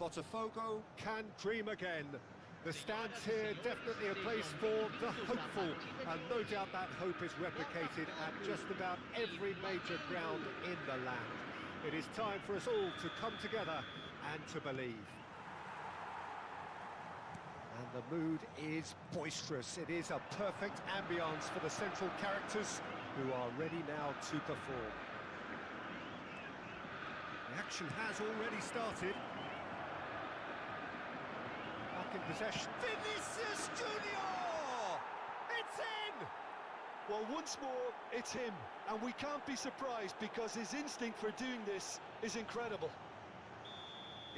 Botafogo can dream again. The stands here definitely a place for the hopeful, and no doubt that hope is replicated at just about every major ground in the land. It is time for us all to come together and to believe. And the mood is boisterous. It is a perfect ambience for the central characters who are ready now to perform. The action has already started. Back in possession. Vinicius Junior! It's in! Well, once more, it's him. And we can't be surprised because his instinct for doing this is incredible.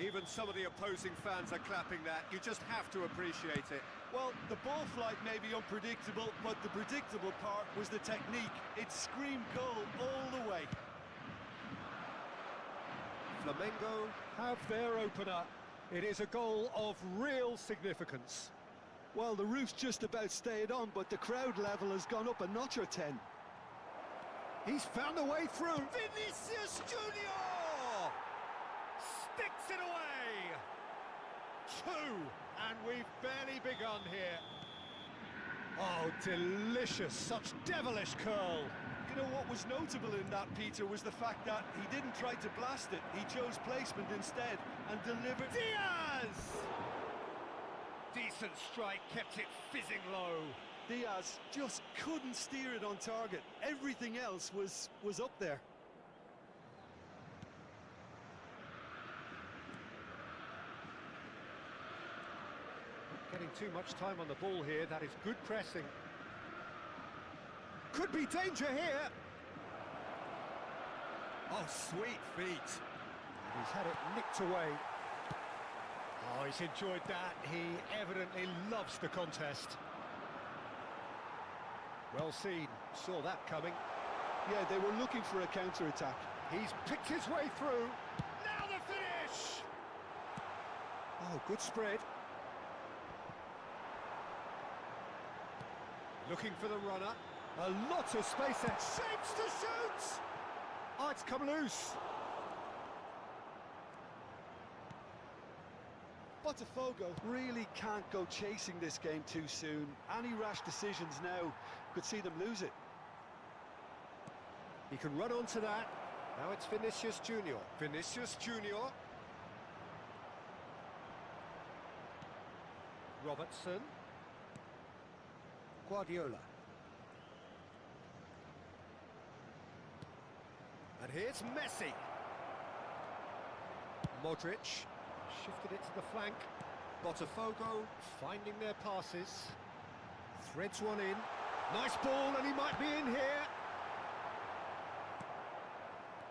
Even some of the opposing fans are clapping that. You just have to appreciate it. Well, the ball flight may be unpredictable, but the predictable part was the technique. It screamed goal all the way. Flamengo have their opener. It is a goal of real significance. Well, the roof's just about stayed on, but the crowd level has gone up a notch or 10. He's found a way through. Vinicius Junior! Sticks it away! 2, and we've barely begun here. Oh, delicious, such devilish curl. You know what was notable in that, Peter, was the fact that he didn't try to blast it. He chose placement instead and delivered. Diaz! Decent strike, kept it fizzing low. Diaz just couldn't steer it on target. Everything else was up there. Getting too much time on the ball here. That is good pressing. Could be danger here. Oh, sweet feet. He's had it nicked away. Oh, he's enjoyed that. He evidently loves the contest. Well seen. Saw that coming. Yeah, they were looking for a counter-attack. He's picked his way through. Now the finish! Oh, good spread. Looking for the runner. A lot of space there. Shapes to shoot! Oh, it's come loose. Botafogo really can't go chasing this game too soon. Any rash decisions now could see them lose it. He can run onto that. Now it's Vinicius Junior. Vinicius Junior. Robertson. Guardiola. And here's Messi. Modric. Shifted it to the flank. Botafogo finding their passes. Threads one in. Nice ball, and he might be in here.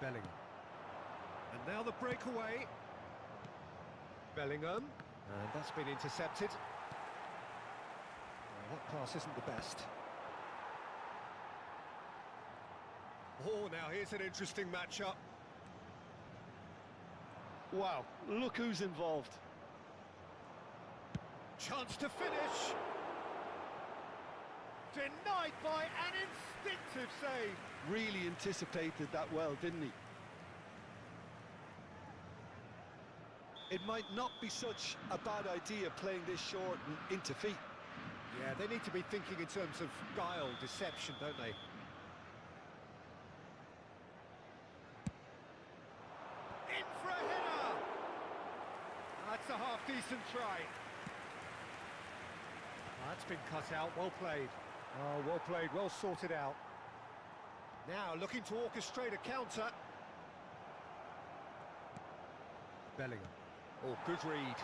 Bellingham. And now the breakaway. Bellingham. And that's been intercepted. Well, that pass isn't the best. Oh, now here's an interesting matchup. Wow, look who's involved. Chance to finish. Denied by an instinctive save. Really anticipated that well, didn't he? It might not be such a bad idea playing this short and into feet. Yeah, they need to be thinking in terms of guile, deception, don't they? In for a header! That's a half-decent try. That's been cut out, well played. Oh, well played, well sorted out. Now looking to orchestrate a counter. Bellingham. Oh, good read.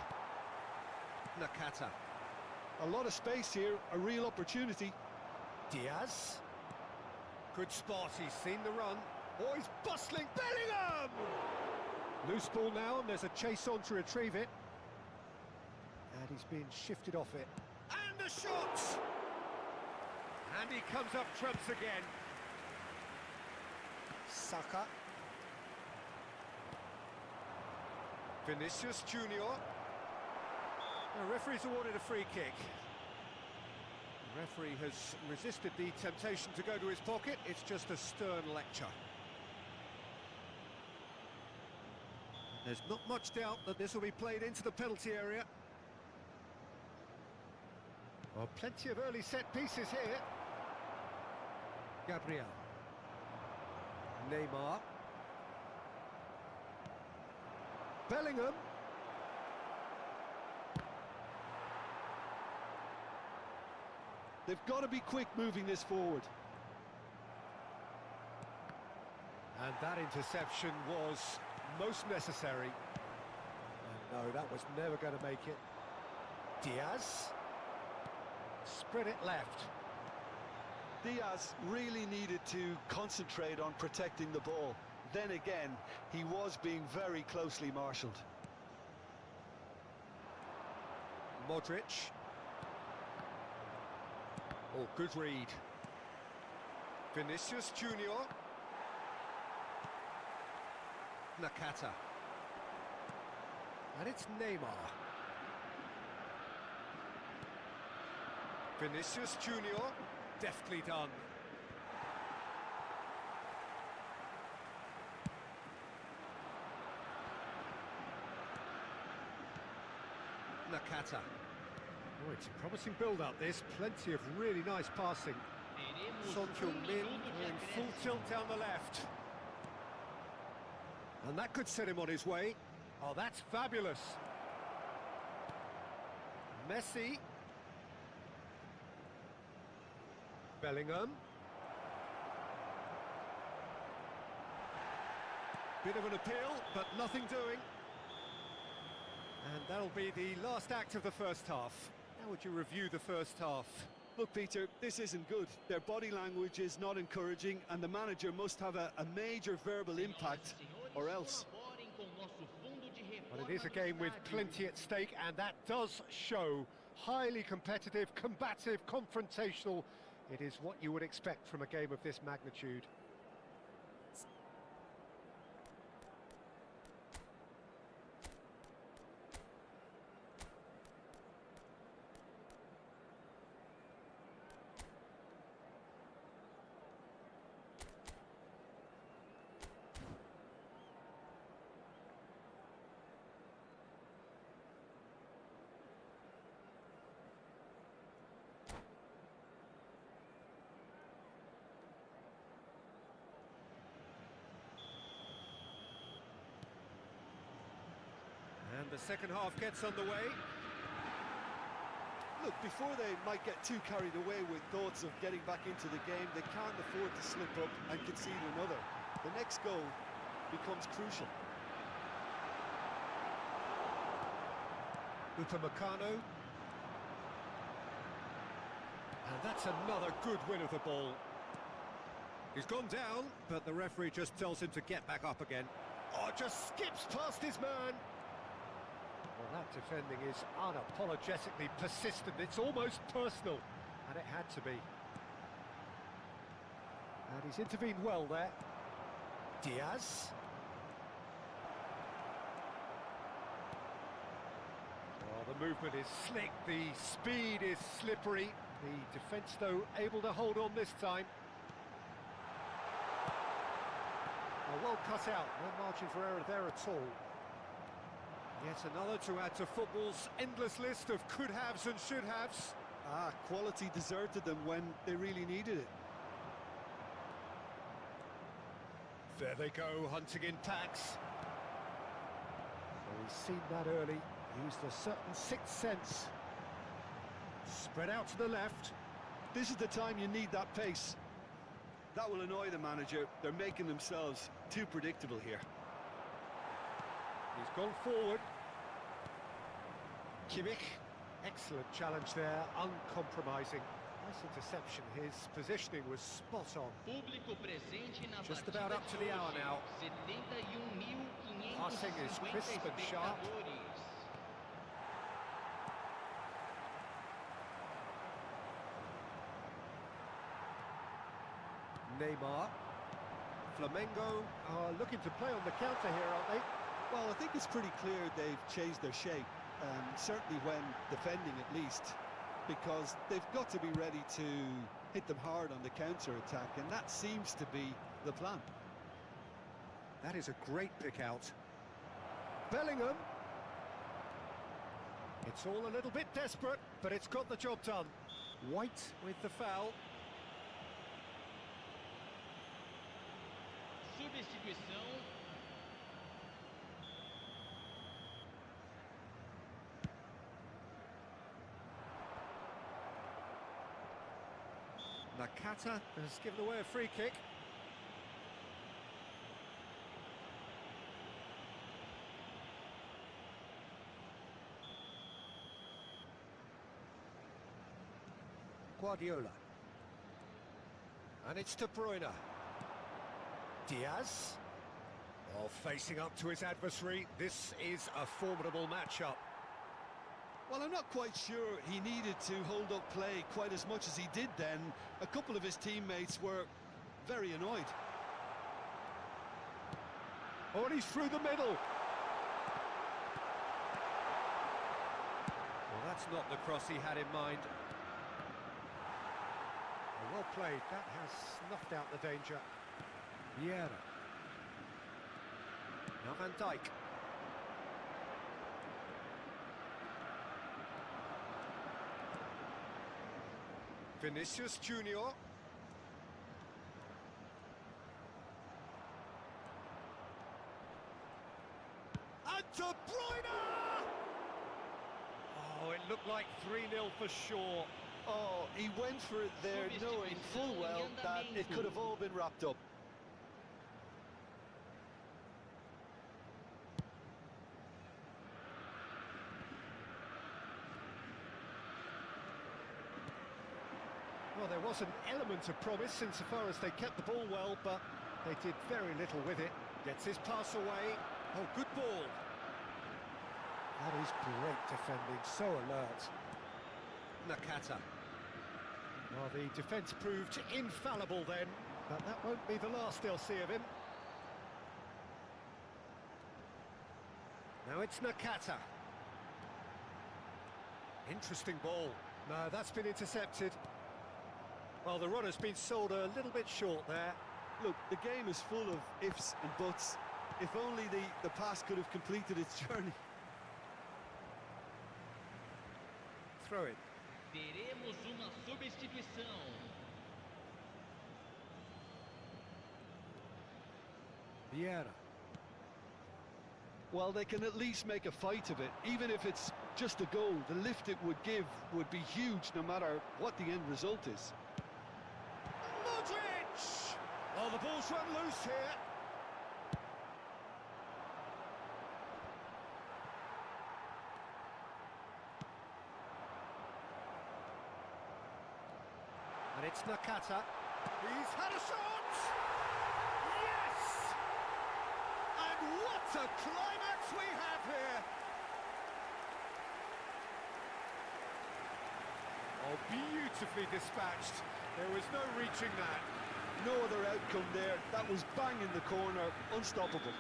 Nakata. A lot of space here, a real opportunity. Diaz. Good spot, he's seen the run. Oh, he's bustling. Bellingham! Loose ball now, and there's a chase on to retrieve it. And he's being shifted off it. And the shot! And he comes up trumps again. Saka. Vinicius Junior. The referee's awarded a free kick. The referee has resisted the temptation to go to his pocket. It's just a stern lecture. There's not much doubt that this will be played into the penalty area. Well, plenty of early set pieces here. Gabriel. Neymar. Bellingham. They've got to be quick moving this forward. And that interception was most necessary. And no, that was never going to make it. Diaz. Spread it left. Diaz really needed to concentrate on protecting the ball. Then again, he was being very closely marshalled. Modric. Oh, good read. Vinicius Junior. Nakata. And it's Neymar. Vinicius Junior. Deftly done. Nakata. Oh, it's a promising build-up, this. Plenty of really nice passing. Son Heung-min going full tilt down the left. And that could set him on his way. Oh, that's fabulous. Messi. Bellingham. Bit of an appeal, but nothing doing. And that'll be the last act of the first half. How would you review the first half? Look, Peter, this isn't good. Their body language is not encouraging, and the manager must have a major verbal impact, or else. Well, it is a game with plenty at stake, and that does show. Highly competitive, combative, confrontational. It is what you would expect from a game of this magnitude. the second half gets underway. Look, before they might get too carried away with thoughts of getting back into the game, they can't afford to slip up and concede another. The next goal becomes crucial. Upamecano. And that's another good win of the ball. He's gone down, but the referee just tells him to get back up again. Oh, just skips past his man. Well, that defending is unapologetically persistent. It's almost personal, and it had to be. And he's intervened well there. Diaz. Oh, the movement is slick, the speed is slippery. The defence, though, able to hold on this time. Oh, well cut out, no margin for error there at all. Yet another to add to football's endless list of could-haves and should-haves. Quality deserted them when they really needed it. There they go, hunting in packs. So he's seen that early, used a certain sixth sense. Spread out to the left. This is the time you need that pace. That will annoy the manager. They're making themselves too predictable here. He's gone forward. Kimmich. Excellent challenge there, uncompromising. Nice interception, his positioning was spot on. Just about up to the hour now. Passing is crisp and sharp. Neymar. Flamengo are looking to play on the counter here, aren't they? Well, I think it's pretty clear they've changed their shape, certainly when defending at least, because they've got to be ready to hit them hard on the counter-attack, and that seems to be the plan. That is a great pick out. Bellingham. It's all a little bit desperate, but it's got the job done. White with the foul. Substituição. Nakata has given away a free kick. Guardiola. And it's De Bruyne. Diaz. Oh, facing up to his adversary. This is a formidable matchup. Well, I'm not quite sure he needed to hold up play quite as much as he did then. A couple of his teammates were very annoyed. Oh, and he's through the middle. Well, that's not the cross he had in mind. Well played. That has snuffed out the danger. Vieira. Now Van Dijk. Vinicius Junior. And De Bruyne! Oh, it looked like 3-0 for sure. Oh, he went for it there, knowing full well that it could have all been wrapped up. Well, there was an element of promise insofar as they kept the ball well, but they did very little with it. Gets his pass away. Oh, good ball. That is great defending, so alert. Nakata. Well, the defence proved infallible then, but that won't be the last they'll see of him. Now it's Nakata. Interesting ball. No, that's been intercepted. Well, the runner's been sold a little bit short there. Look, the game is full of ifs and buts. If only the pass could have completed its journey. Throw it. Teremos uma substituição. Vieira. Well, they can at least make a fight of it. Even if it's just a goal, the lift it would give would be huge no matter what the end result is. Modric! Oh, the ball's run loose here. And it's Nakata. He's had a shot! Yes! And what a climax we have here! Oh, beautifully dispatched. There was no reaching that. No other outcome there. That was bang in the corner, unstoppable.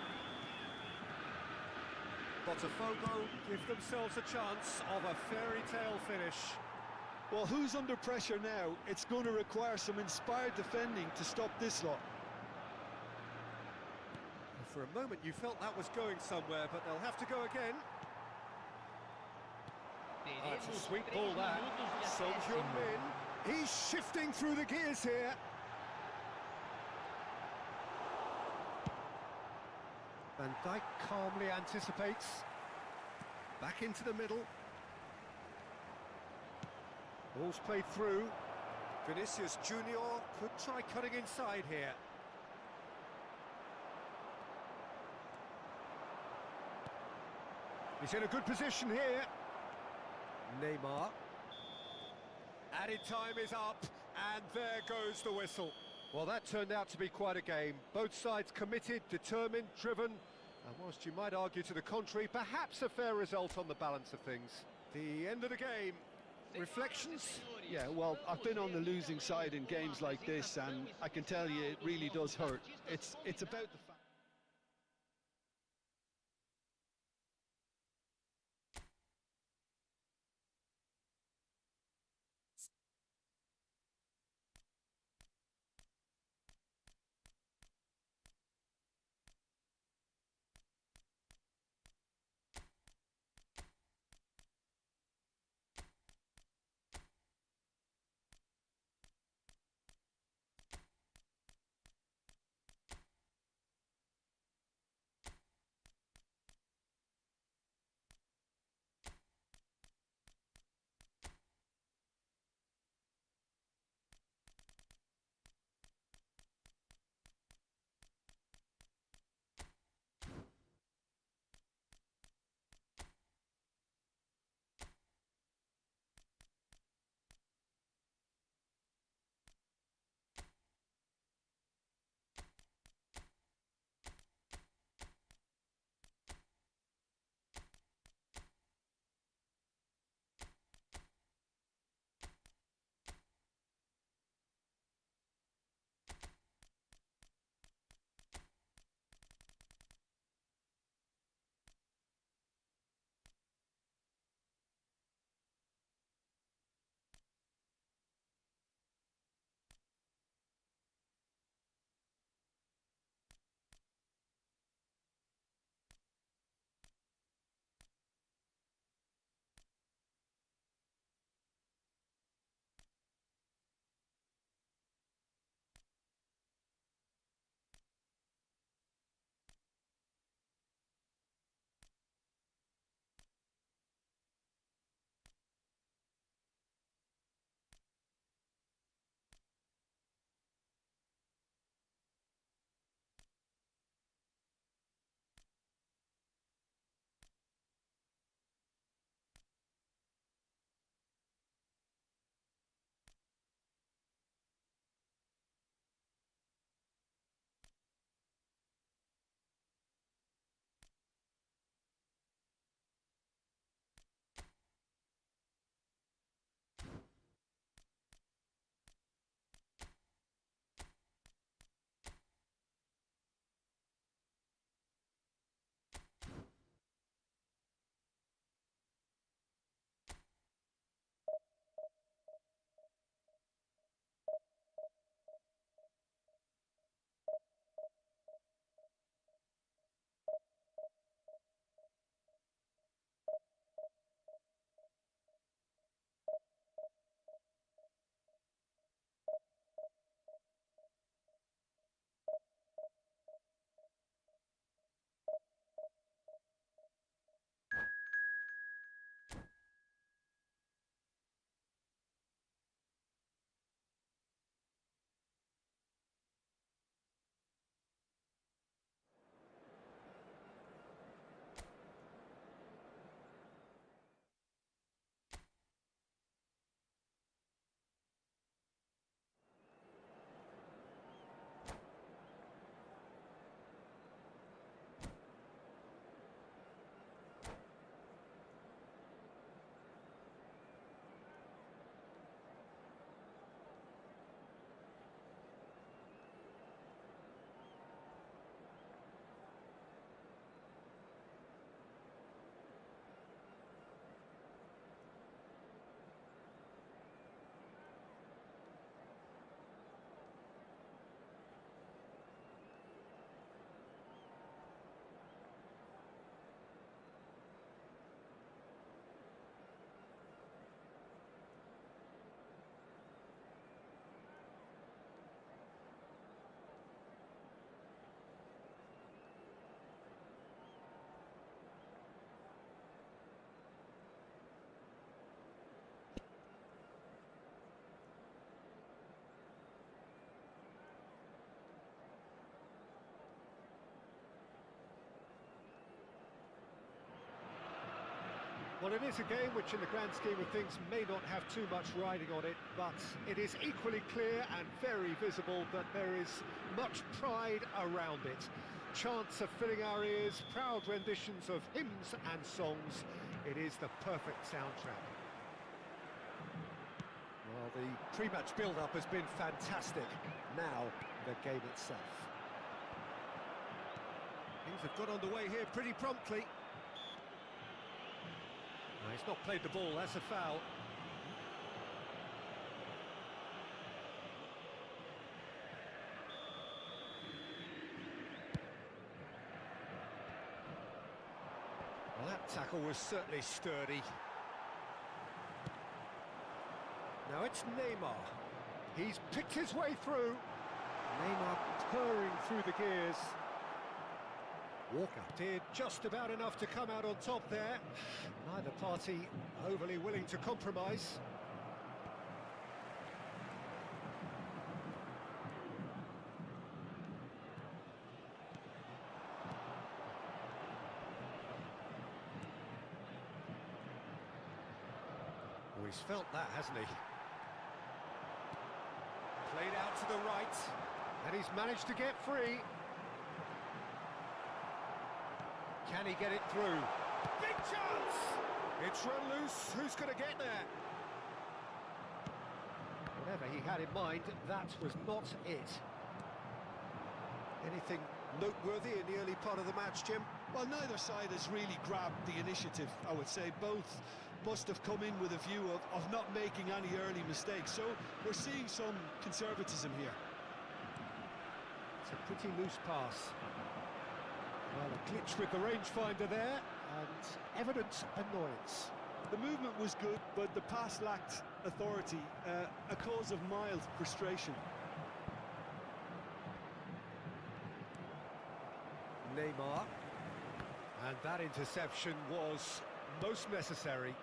Botafogo give themselves a chance of a fairy tale finish. Well, who's under pressure now? It's going to require some inspired defending to stop this lot. For a moment you felt that was going somewhere, but they'll have to go again. That's a sweet ball, that. Son Heung-min. He's shifting through the gears here. Van Dijk calmly anticipates. Back into the middle. Ball's played through. Vinicius Junior could try cutting inside here. He's in a good position here. Neymar. Added time is up, and there goes the whistle. Well, that turned out to be quite a game. Both sides committed, determined, driven, and whilst you might argue to the contrary, perhaps a fair result on the balance of things. The end of the game. Reflections? Yeah, well, I've been on the losing side in games like this, and I can tell you it really does hurt. It's about the fact Well, it is a game which in the grand scheme of things may not have too much riding on it, but it is equally clear and very visible that there is much pride around it. Chants are filling our ears, proud renditions of hymns and songs. It is the perfect soundtrack. Well, the pre-match build-up has been fantastic. Now, the game itself. Things have got underway here pretty promptly. No, he's not played the ball, that's a foul. Well, that tackle was certainly sturdy. Now it's Neymar. He's picked his way through. Neymar purring through the gears. Walker did just about enough to come out on top there. Neither party overly willing to compromise. Oh, he's felt that, hasn't he? Played out to the right, and he's managed to get free. Can he get it through? Big chance! It's run loose. Who's going to get there? Whatever he had in mind, that was not it. Anything noteworthy in the early part of the match, Jim? Well, neither side has really grabbed the initiative, I would say. Both must have come in with a view of not making any early mistakes. So we're seeing some conservatism here. It's a pretty loose pass. Well, a glitch with the rangefinder there, and evident annoyance. The movement was good, but the pass lacked authority, a cause of mild frustration. Neymar. And that interception was most necessary.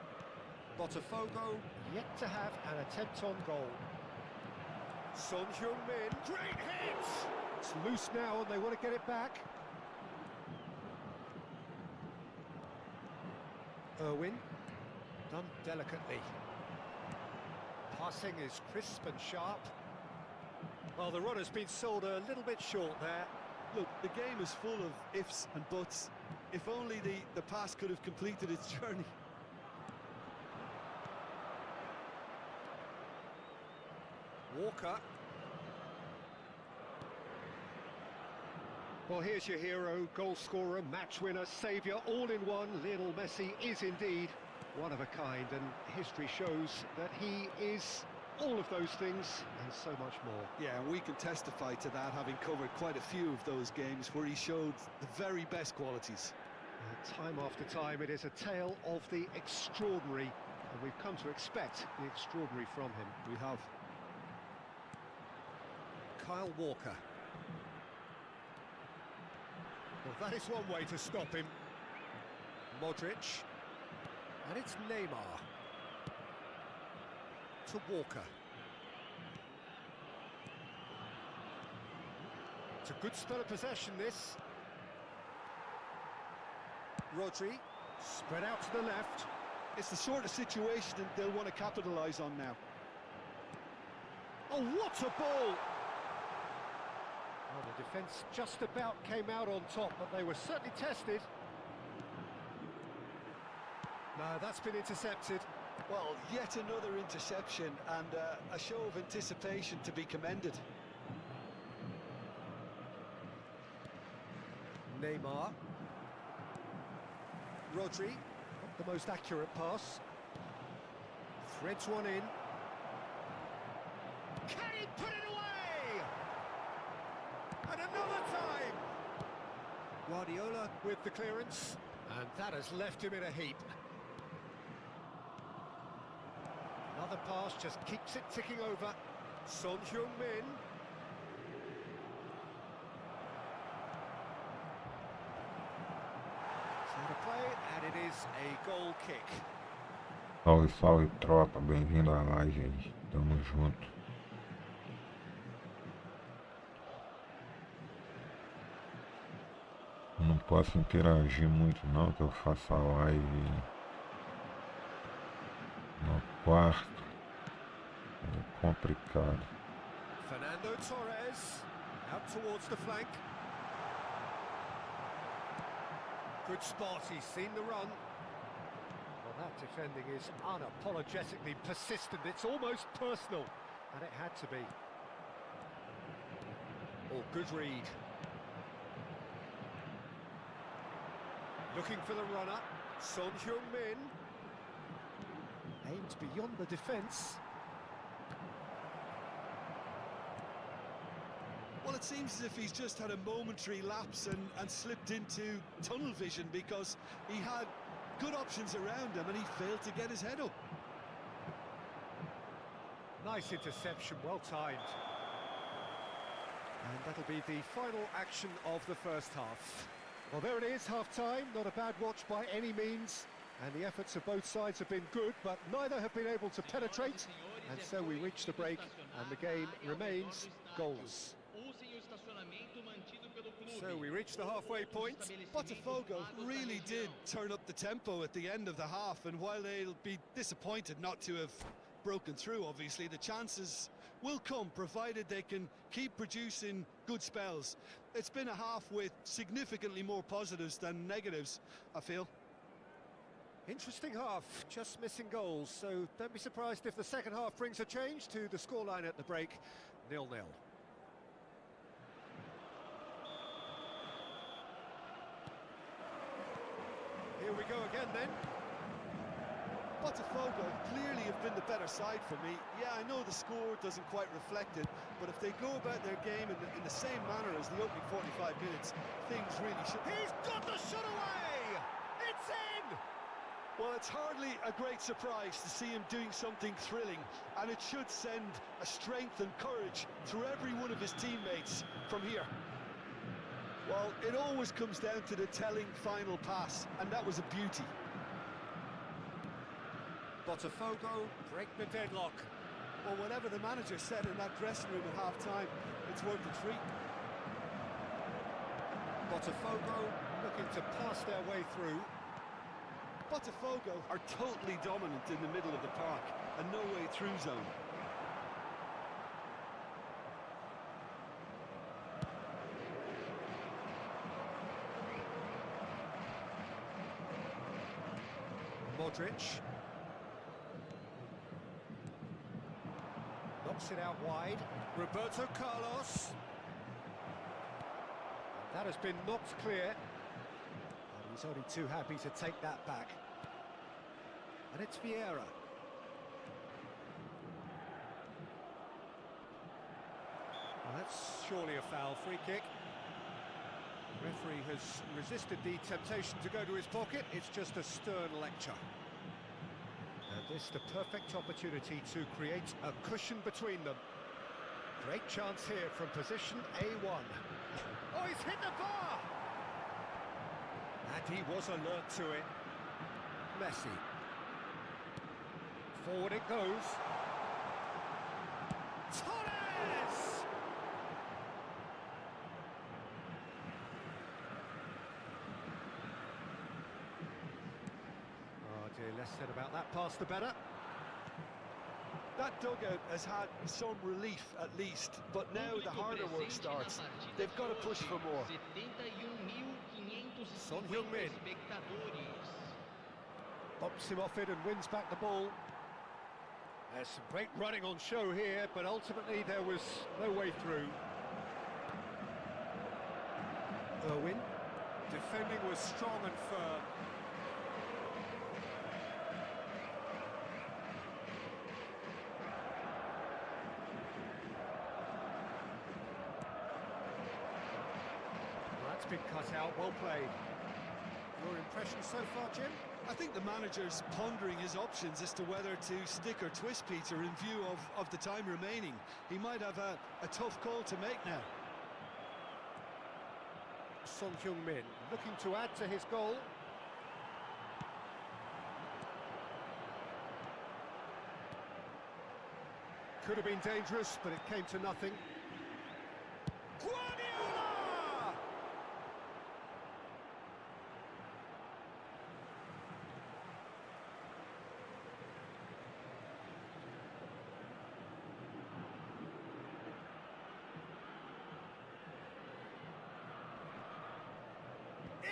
Botafogo yet to have an attempt on goal. Son Heung-min, great hit! It's loose now and they want to get it back. Irwin, done delicately. Passing is crisp and sharp. Well, the run has been sold a little bit short there. Look, the game is full of ifs and buts. If only the pass could have completed its journey. Walker. Well, here's your hero, goal scorer, match winner, saviour, all in one. Lionel Messi is indeed one of a kind, and history shows that he is all of those things and so much more. Yeah, and we can testify to that, having covered quite a few of those games where he showed the very best qualities. Time after time, it is a tale of the extraordinary, and we've come to expect the extraordinary from him. We have. Kyle Walker. Well, that is one way to stop him. Modric. And it's Neymar. To Walker. It's a good spell of possession, this. Rodri. Spread out to the left. It's the sort of situation that they'll want to capitalise on now. Oh, what a ball! Well, the defence just about came out on top, but they were certainly tested. No, that's been intercepted. Well, yet another interception and a show of anticipation to be commended. Neymar. Rodri, not the most accurate pass. Threads one in. Can he put it away? And another time! Guardiola with the clearance, and that has left him in a heap. Another pass just keeps it ticking over. Son Heung-min. Center play, and it is a goal kick. Salve, salve, tropa. Bem-vindo à live aí. Tamo junto. Não posso interagir muito não, que eu faço a live No quarto. É complicado. Fernando Torres out towards the flank. Good spot, he's seen the run. Well, that defending is unapologetically persistent. It's almost personal, and it had to be. Oh, good read. Looking for the runner, Son Heung-min. Aimed beyond the defence. Well, it seems as if he's just had a momentary lapse and slipped into tunnel vision, because he had good options around him and he failed to get his head up. Nice interception, well timed. And that'll be the final action of the first half. Well, there it is, half-time. Not a bad watch by any means. And the efforts of both sides have been good, but neither have been able to penetrate. And so we reach the break, and the game remains goalless. So we reach the halfway point. Botafogo really did turn up the tempo at the end of the half, and while they'll be disappointed not to have broken through, obviously, the chances will come, provided they can keep producing good spells. It's been a half with significantly more positives than negatives, I feel. Interesting half, just missing goals, so don't be surprised if the second half brings a change to the scoreline at the break, 0-0. Here we go again then. Botafogo clearly have been the better side for me. Yeah, I know the score doesn't quite reflect it, but if they go about their game in the same manner as the opening 45 minutes, things really should... He's got the shot away! It's in! Well, it's hardly a great surprise to see him doing something thrilling, and it should send a strength and courage through every one of his teammates from here. Well, it always comes down to the telling final pass, and that was a beauty. Botafogo break the deadlock. Well, whatever the manager said in that dressing room at half-time, it's worth the treat. Botafogo looking to pass their way through. Botafogo are totally dominant in the middle of the park, a no-way-through zone. Modric. Knocks it out wide. Roberto Carlos. And that has been knocked clear. And he's only too happy to take that back. And it's Vieira. Well, that's surely a foul. Free kick. The referee has resisted the temptation to go to his pocket. It's just a stern lecture. And this the perfect opportunity to create a cushion between them. Great chance here from position A1. Oh, he's hit the bar! And he was alert to it. Messi. Forward it goes. Torres! Oh dear, less said about that pass the better. That dugout has had some relief at least, but now the harder work starts. They've got to push for more. Son Heung-min bumps him off it and wins back the ball. There's some great running on show here, but ultimately there was no way through. Irwin, defending was strong and firm. Well, that's been cut out, well played. Your impression so far, Jim? I think the manager's pondering his options as to whether to stick or twist Peter in view of the time remaining. He might have a tough call to make now. Son Heung-min looking to add to his goal. Could have been dangerous, but it came to nothing. Guardiola!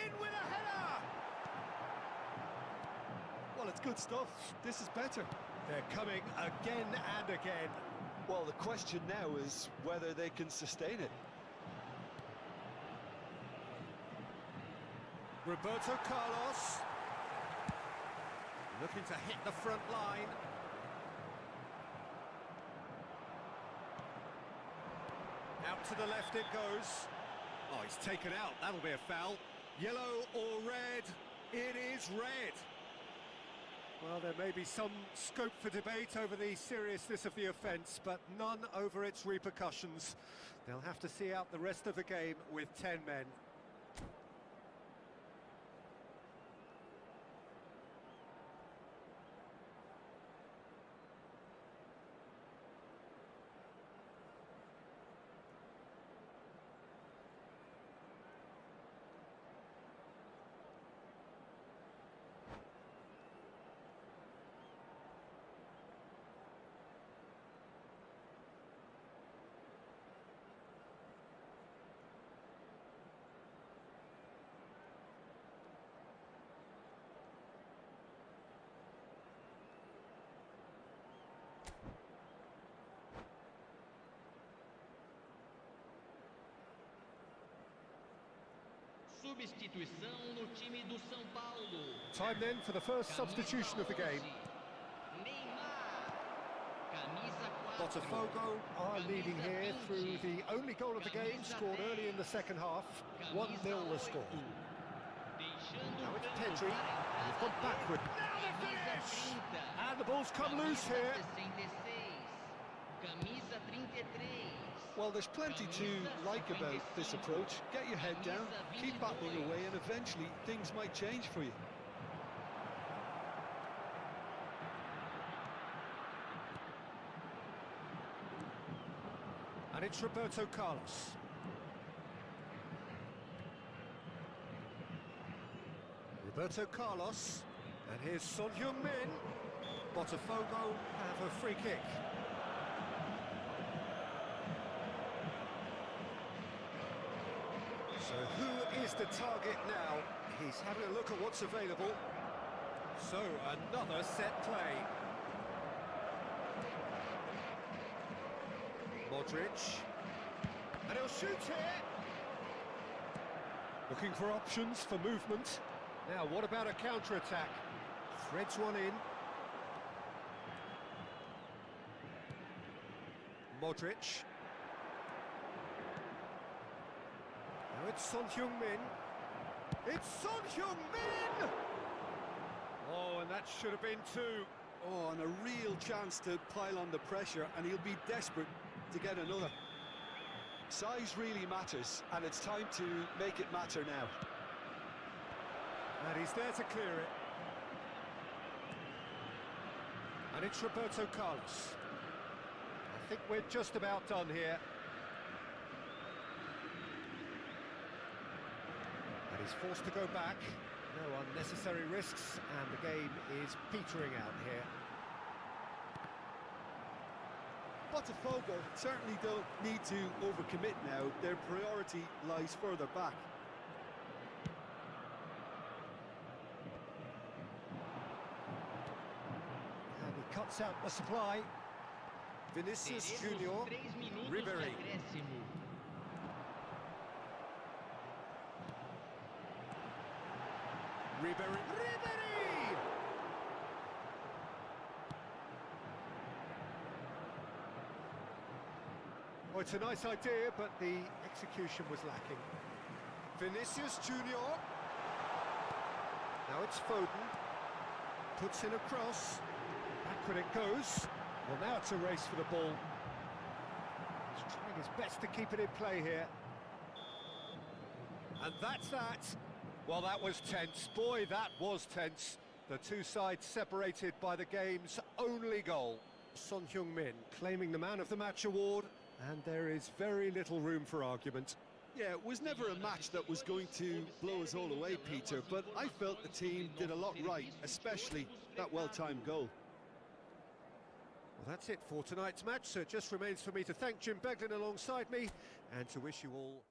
In with a header! Well, it's good stuff. This is better. They're coming again and again. Well, the question now is whether they can sustain it. Roberto Carlos. Looking to hit the front line. Out to the left it goes. Oh, he's taken out. That'll be a foul. Yellow or red? It is red. Well, there may be some scope for debate over the seriousness of the offence, but none over its repercussions. They'll have to see out the rest of the game with 10 men. Substituição no time do São Paulo. Time then for the first substitution of the game. Botafogo are leading here through the only goal of the game, scored early in the second half. 1-0 the score. Now it's Pedri, and he's gone backward. Now the finish! And the ball's come loose here. Well, there's plenty to like about this approach. Get your head down, keep battling away, and eventually things might change for you. And it's Roberto Carlos. Roberto Carlos. And here's Son Heung-min. Botafogo have a free kick. So who is the target now? He's having a look at what's available. So another set play. Modric. And he'll shoot here. Looking for options for movement. Now what about a counter-attack? Threads one in. Modric. Now it's Son Heung-min. It's Son Heung-min! Oh, and that should have been two. Oh, and a real chance to pile on the pressure, and he'll be desperate to get another. Size really matters, and it's time to make it matter now. And he's there to clear it. And it's Roberto Carlos. I think we're just about done here. And he's forced to go back. No unnecessary risks, and the game is petering out here. Botafogo certainly don't need to overcommit now. Their priority lies further back. And he cuts out the supply. Vinicius Junior. Ribery. Ribery. Well, it's a nice idea, but the execution was lacking. Vinicius Junior. Now it's Foden. Puts in a cross. Backward it goes. Well, now it's a race for the ball. He's trying his best to keep it in play here. And that's that. Well, that was tense. Boy, that was tense. The two sides separated by the game's only goal. Son Heung-min claiming the Man of the Match award, and there is very little room for argument. Yeah, it was never a match that was going to blow us all away, Peter, but I felt the team did a lot right, especially that well-timed goal. Well, that's it for tonight's match, so it just remains for me to thank Jim Beglin alongside me, and to wish you all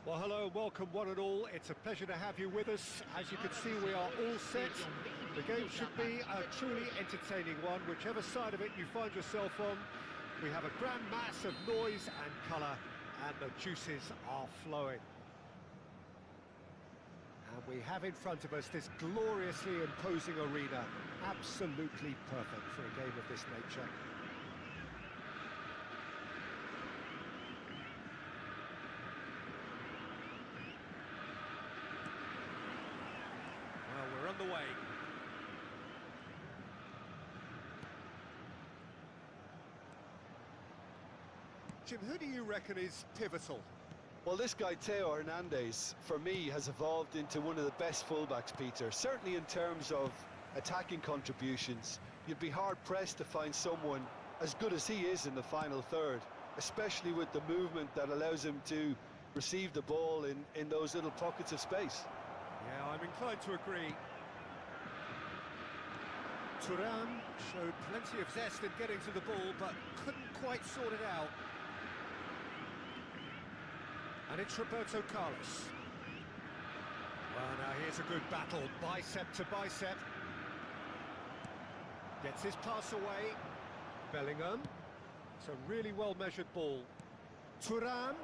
Well, hello and welcome one and all. It's a pleasure to have you with us. As you can see, we are all set. The game should be a truly entertaining one, whichever side of it you find yourself on. We have a grand mass of noise and colour, and the juices are flowing. And we have in front of us this gloriously imposing arena, absolutely perfect for a game of this nature. Well, we're on the way. Jim, who do you reckon is pivotal? Well, this guy, Teo Hernandez, for me, has evolved into one of the best fullbacks, Peter. Certainly in terms of attacking contributions, you'd be hard-pressed to find someone as good as he is in the final third, especially with the movement that allows him to receive the ball in those little pockets of space. Yeah, I'm inclined to agree. Thuram showed plenty of zest in getting to the ball, but couldn't quite sort it out. And it's Roberto Carlos. Well, now here's a good battle, bicep to bicep. Gets his pass away. Bellingham. It's a really well-measured ball. Thuram.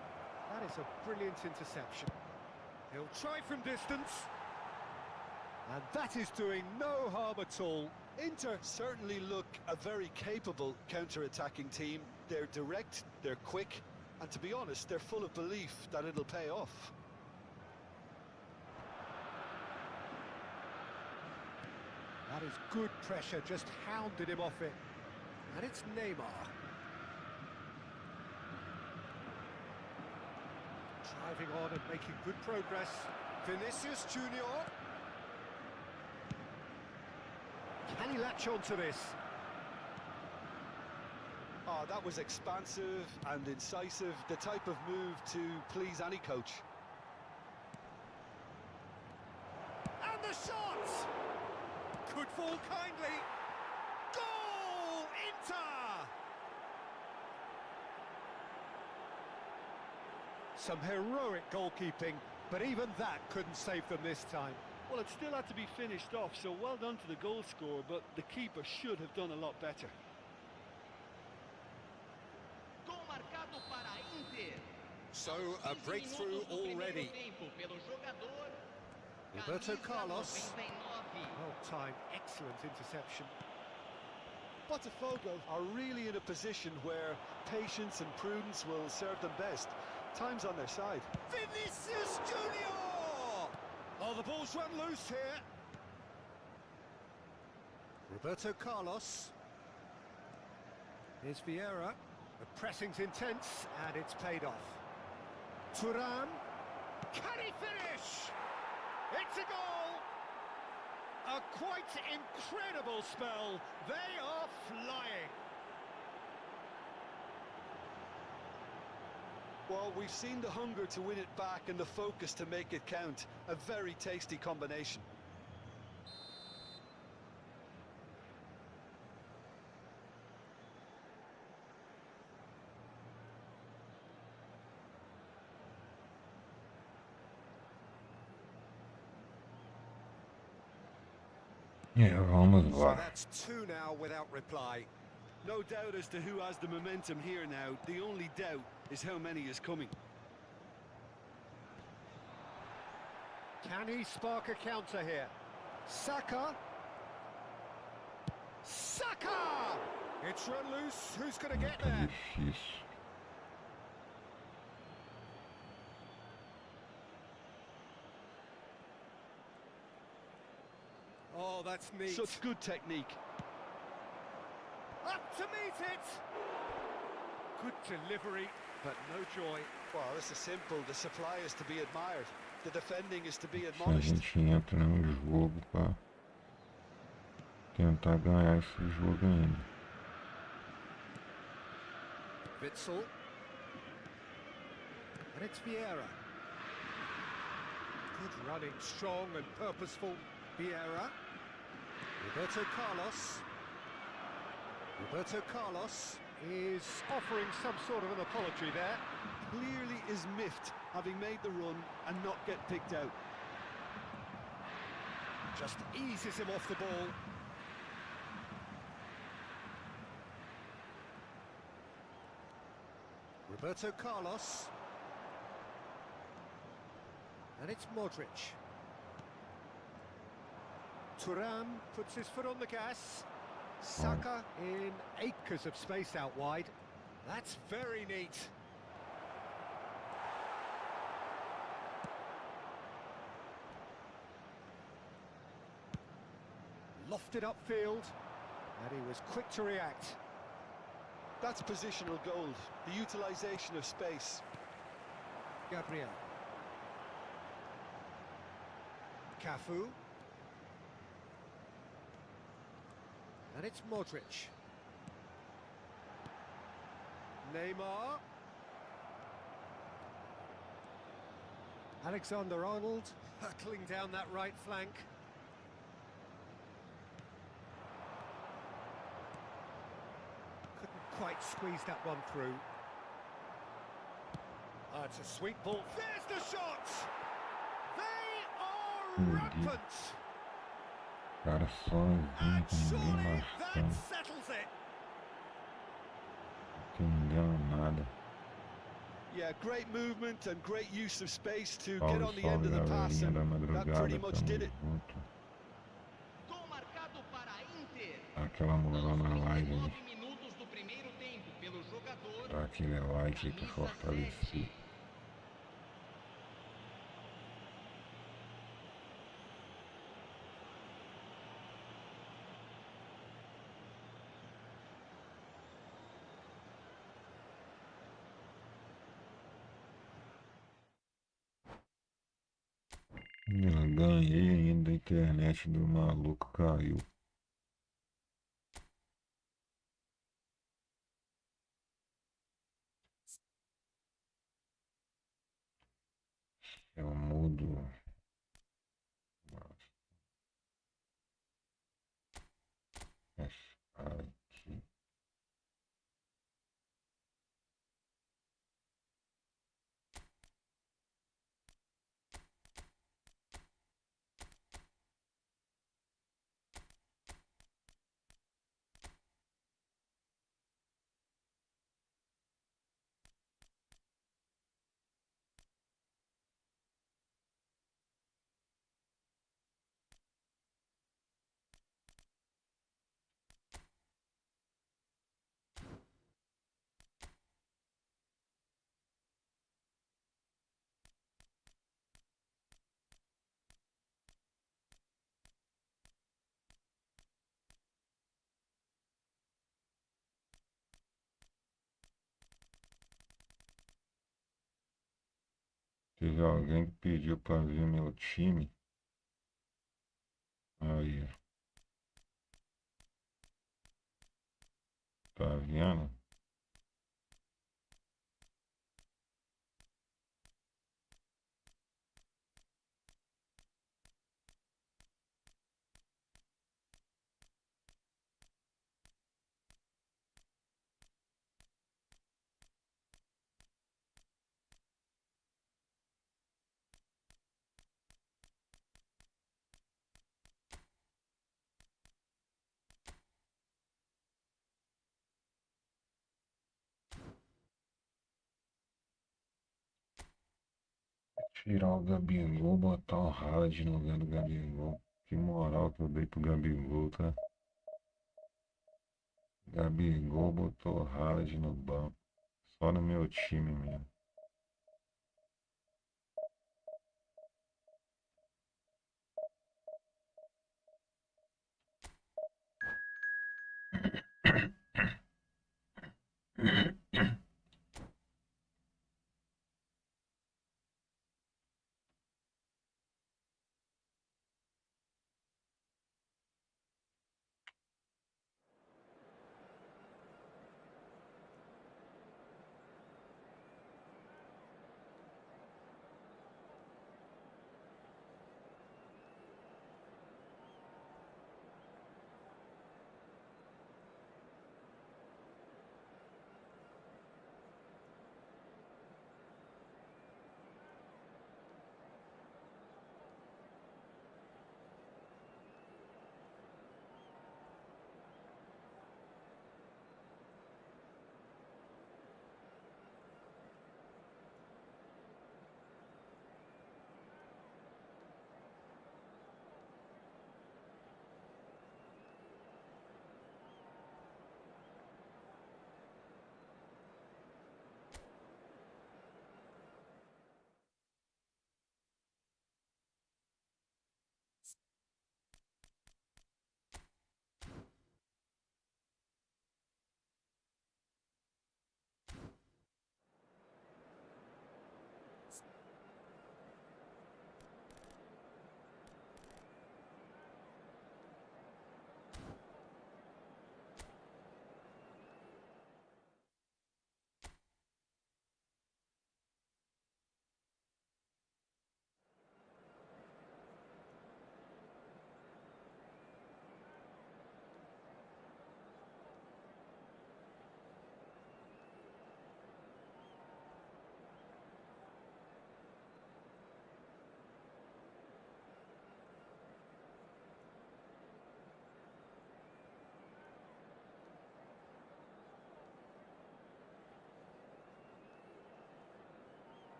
That is a brilliant interception. He'll try from distance. And that is doing no harm at all. Inter certainly look a very capable counter-attacking team. They're direct, they're quick, and to be honest, they're full of belief that it'll pay off. That is good pressure, just hounded him off it. And it's Neymar. Driving on and making good progress. Vinicius Junior. Can he latch on to this? Oh, that was expansive and incisive, the type of move to please any coach. And the shot! Could fall kindly. Goal! Inter! Some heroic goalkeeping, but even that couldn't save them this time. Well, it still had to be finished off, so well done to the goal scorer, but the keeper should have done a lot better. Gol marcado para Inter. So, a breakthrough already. Roberto Carlos. Well timed, excellent interception. Botafogo are really in a position where patience and prudence will serve them best. Time's on their side. Vinicius Junior! Oh, the ball's run loose here. Roberto Carlos. Here's Vieira. The pressing's intense, and it's paid off. Thuram. Can he finish? It's a goal! A quite incredible spell. They are flying. Well, we've seen the hunger to win it back and the focus to make it count. A very tasty combination. Yeah, vamos So lá. that's two now without reply. No doubt as to who has the momentum here now. The only doubt is how many is coming. Can he spark a counter here? Saka. Saka! It's run loose. Who's going to get Tá there? difícil. Oh, that's neat. Such good technique. Up to meet it. Good delivery, but no joy. Well, this is simple. The supply is to be admired. The defending is to be Se a admonished. gente entra no jogo pra tentar ganhar esse jogo ainda. Witzel. And it's Vieira. Good running, strong and purposeful. Vieira. Roberto Carlos. Roberto Carlos is offering some sort of an apology there. Clearly is miffed, having made the run and not get picked out. Just eases him off the ball. Roberto Carlos. And it's Modric. Thuram puts his foot on the gas. Saka in acres of space out wide. That's very neat. Lofted upfield, and he was quick to react. That's positional gold, the utilisation of space. Gabriel. Cafu. And it's Modric. Neymar. Alexander-Arnold hurtling down that right flank. Couldn't quite squeeze that one through. It's a sweet ball. There's the shot! They are rampant! Cara, sozinho, And com ninguém surely that marcando. settles it. Não entendendo nada. Yeah, great movement and great use of space to get Salve, on the end salve, of the pass, galerinha and da that pretty madrugada, much did tamo it. junto. Gol marcado para a Inter. Dá aquela moral na live aí. 9 minutos do primeiro tempo pelo jogador. Dá aquele like aí pra Camisa fortalecer. 7. Eu ganhei ainda, a internet do maluco caiu. Eu mudo. Aqui. Teve alguém que pediu pra ver meu time. Aí, tá vendo? Tirar o Gabigol, botar o Haaland no lugar do Gabigol. Que moral que eu dei pro Gabigol, tá? Gabigol botou o Haaland no banco. Só no meu time mesmo.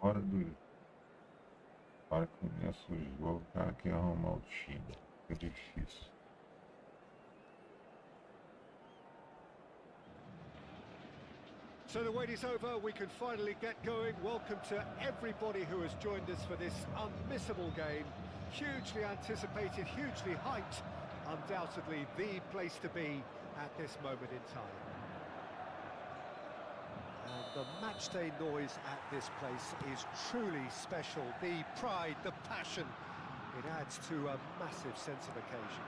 Hora do. Para que começa o jogo, o cara quer arrumar o time. É difícil. So the wait is over, we can finally get going. Welcome to everybody who has joined us for this unmissable game. Hugely anticipated, hugely hyped. Undoubtedly the place to be at this moment in time. And the matchday noise at this place is truly special. The pride, the passion, it adds to a massive sense of occasion.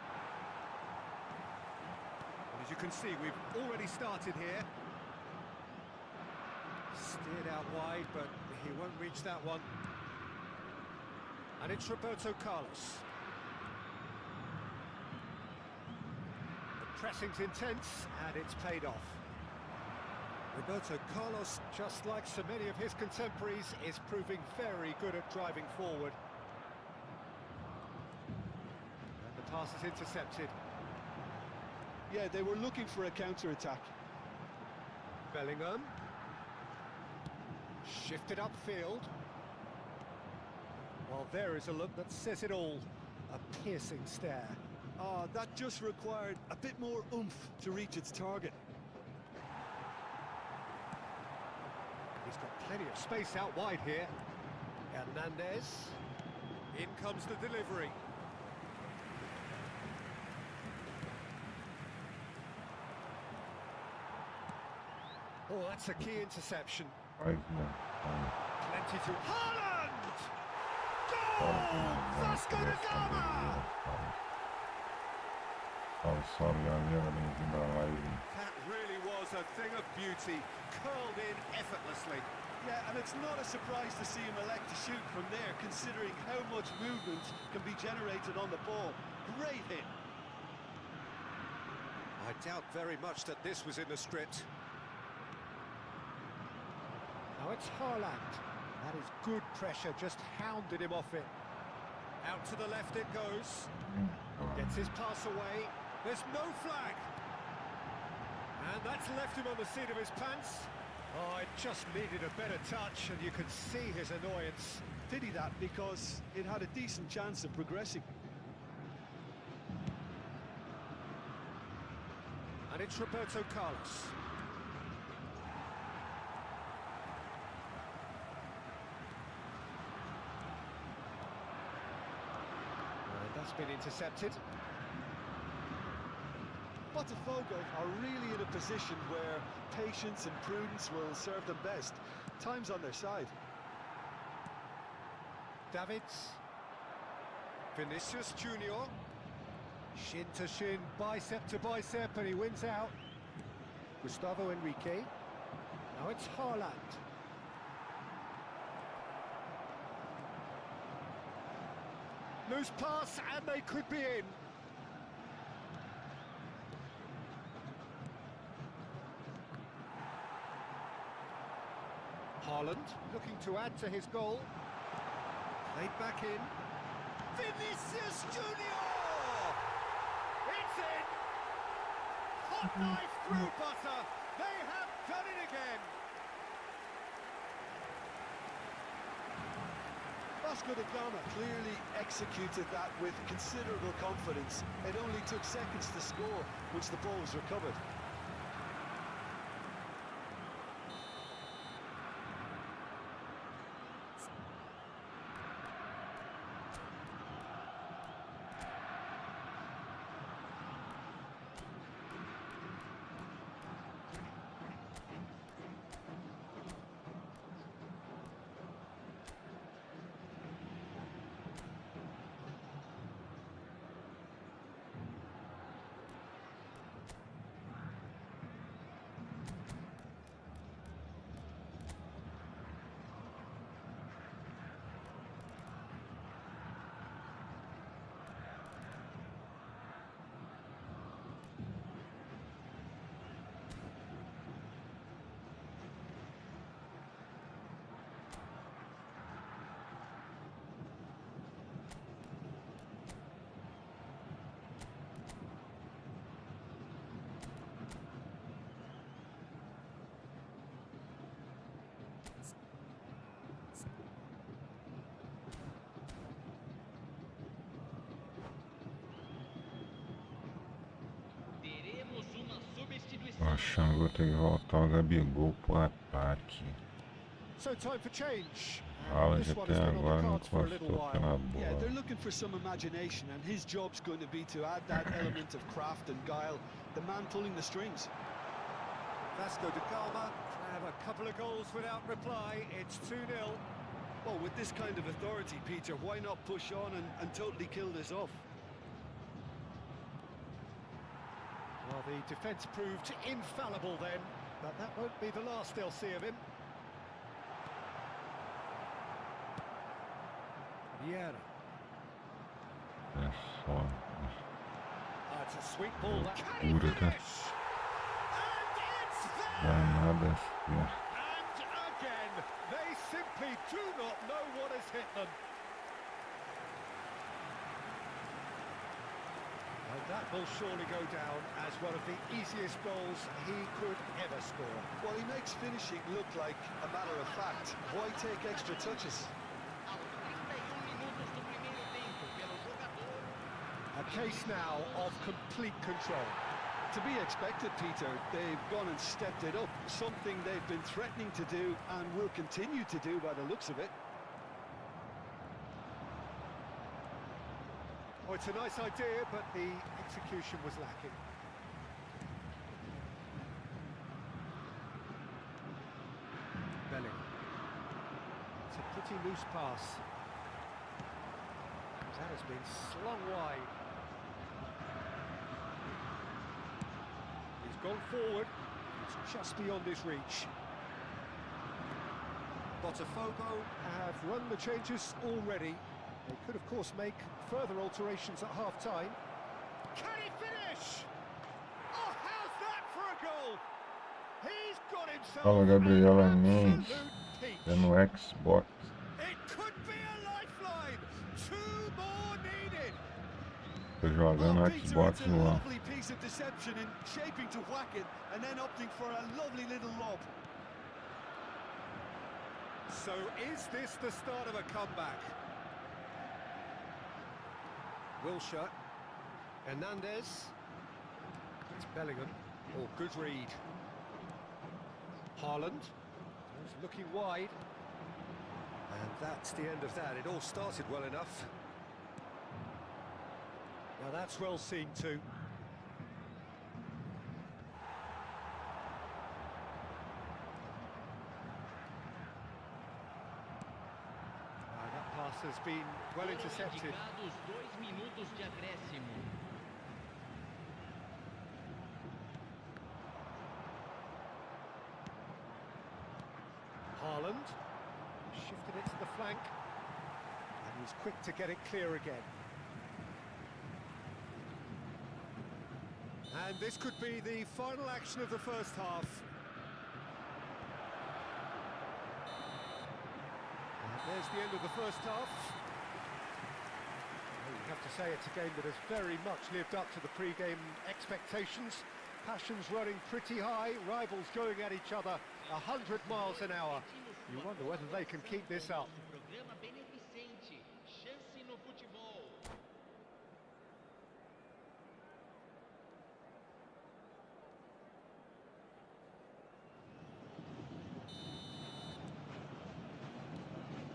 And as you can see, we've already started here. Steered out wide, but he won't reach that one. And it's Roberto Carlos. The pressing's intense, and it's paid off. Roberto Carlos, just like so many of his contemporaries, is proving very good at driving forward. And the pass is intercepted. Yeah, they were looking for a counter-attack. Bellingham. Shifted upfield. Well, there is a look that says it all. A piercing stare. Ah, that just required a bit more oomph to reach its target. He's got plenty of space out wide here. Hernandez. In comes the delivery. Oh, that's a key interception. Faz, né? Plenty to Haaland! Goal! Vasco da Gama! Salve galera, bem-vindo à live. That really was a thing of beauty, curled in effortlessly. Yeah, and it's not a surprise to see him elect to shoot from there, considering how much movement can be generated on the ball. Great hit. I doubt very much that this was in the script. Now it's Haaland. That is good pressure, just hounded him off it. Out to the left it goes. Gets his pass away. There's no flag. And that's left him on the seat of his pants. Oh, it just needed a better touch, and you could see his annoyance. Pity that, because it had a decent chance of progressing. And it's Roberto Carlos. That's been intercepted. Botafogo are really in a position where patience and prudence will serve them best. Time's on their side. Davids. Vinicius Junior. Shin to shin, bicep to bicep, and he wins out. Gustavo Enrique. Now it's Haaland. Loose pass, and they could be in. Haaland looking to add to his goal. Played back in. Vinicius Junior! It's in! Hot knife through butter. They have done it again. Vasco da Gama clearly executed that with considerable confidence. It only took seconds to score once the ball was recovered. achando que vou ter que voltar o Gabigol pro ataque. So time for change. Haaland até agora não encostou pela Yeah, they're bola. looking for some imagination, and his job's going to be to add that element of craft and guile, the man pulling the strings. Vasco da Gama have a couple of goals without reply. It's 2-0. Well, with this kind of authority, Peter, why not push on and totally kill this off? Well, the defence proved infallible then, but that won't be the last they'll see of him. Vieira. É só. It's a sweet ball. Pura, tá? And it's there! Vai nada certo. And again, they simply do not know what has hit them. And that will surely go down as one of the easiest goals he could ever score. Well, he makes finishing look like a matter of fact. Why take extra touches? A case now of complete control. To be expected, Peter. They've gone and stepped it up, something they've been threatening to do and will continue to do by the looks of it. Oh, it's a nice idea, but the execution was lacking. Bellingham. It's a pretty loose pass. That has been slung wide. He's gone forward. It's just beyond his reach. Botafogo have run the changes already. They could, of course, make further alterations at half-time. Can he finish? Oh, how's that for a goal? He's got himself Fala, Gabriel an Mendes. absolute peach. É no Xbox. It could be a lifeline. Two more needed. Tô jogando no Well, Peter, Xbox it's a One. lovely piece of deception in shaping to whack it and then opting for a lovely little lob. So is this the start of a comeback? Wilshere. Hernandez. It's Bellingham. Oh, good read. Haaland. He's looking wide. And that's the end of that. It all started well enough. Now that's well seen too. That pass has been well intercepted. Indicados 2 minutos de acréscimo. Haaland shifted it to the flank, and he's quick to get it clear again. And this could be the final action of the first half. And there's the end of the first half. Well, you have to say it's a game that has very much lived up to the pre-game expectations. Passions running pretty high, rivals going at each other 100 miles an hour. You wonder whether they can keep this up. Programa beneficente, chance no futebol.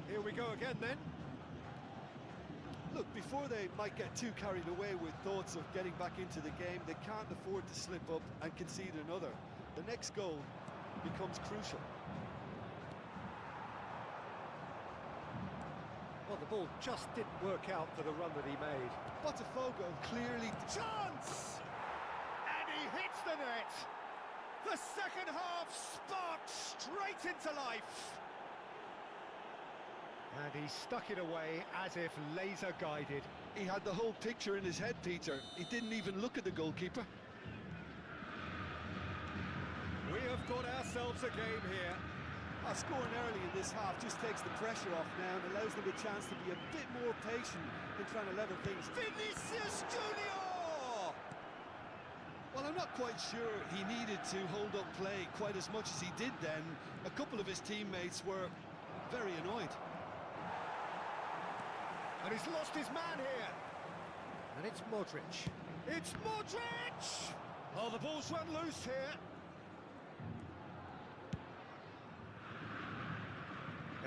Here we go again then. Look, before they might get too carried away with thoughts of getting back into the game, they can't afford to slip up and concede another. The next goal becomes crucial. Well, the ball just didn't work out for the run that he made. Botafogo clearly... Chance! And he hits the net! The second half sparked straight into life! And he stuck it away as if laser guided. He had the whole picture in his head, Peter. He didn't even look at the goalkeeper. We have got ourselves a game here. Scoring early in this half just takes the pressure off now and allows them a chance to be a bit more patient in trying to level things. Vinicius Junior! Well, I'm not quite sure he needed to hold up play quite as much as he did then. A couple of his teammates were very annoyed. And he's lost his man here. And it's Modric. It's Modric! Oh, the ball's run loose here.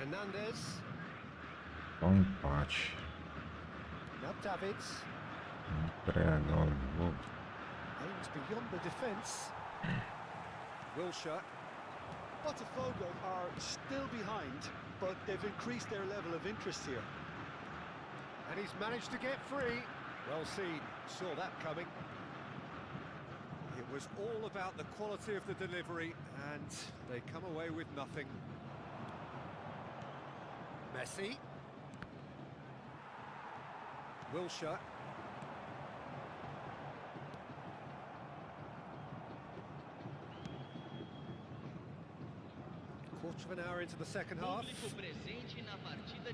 Hernandez. Só um empate. Now Davids. Entregar o jogo. Aims beyond the defence. Wilshere. Botafogo are still behind, but they've increased their level of interest here. And he's managed to get free. Well seen, saw that coming. It was all about the quality of the delivery, and they come away with nothing. Messi. Wilshere. Quarter of an hour into the second half.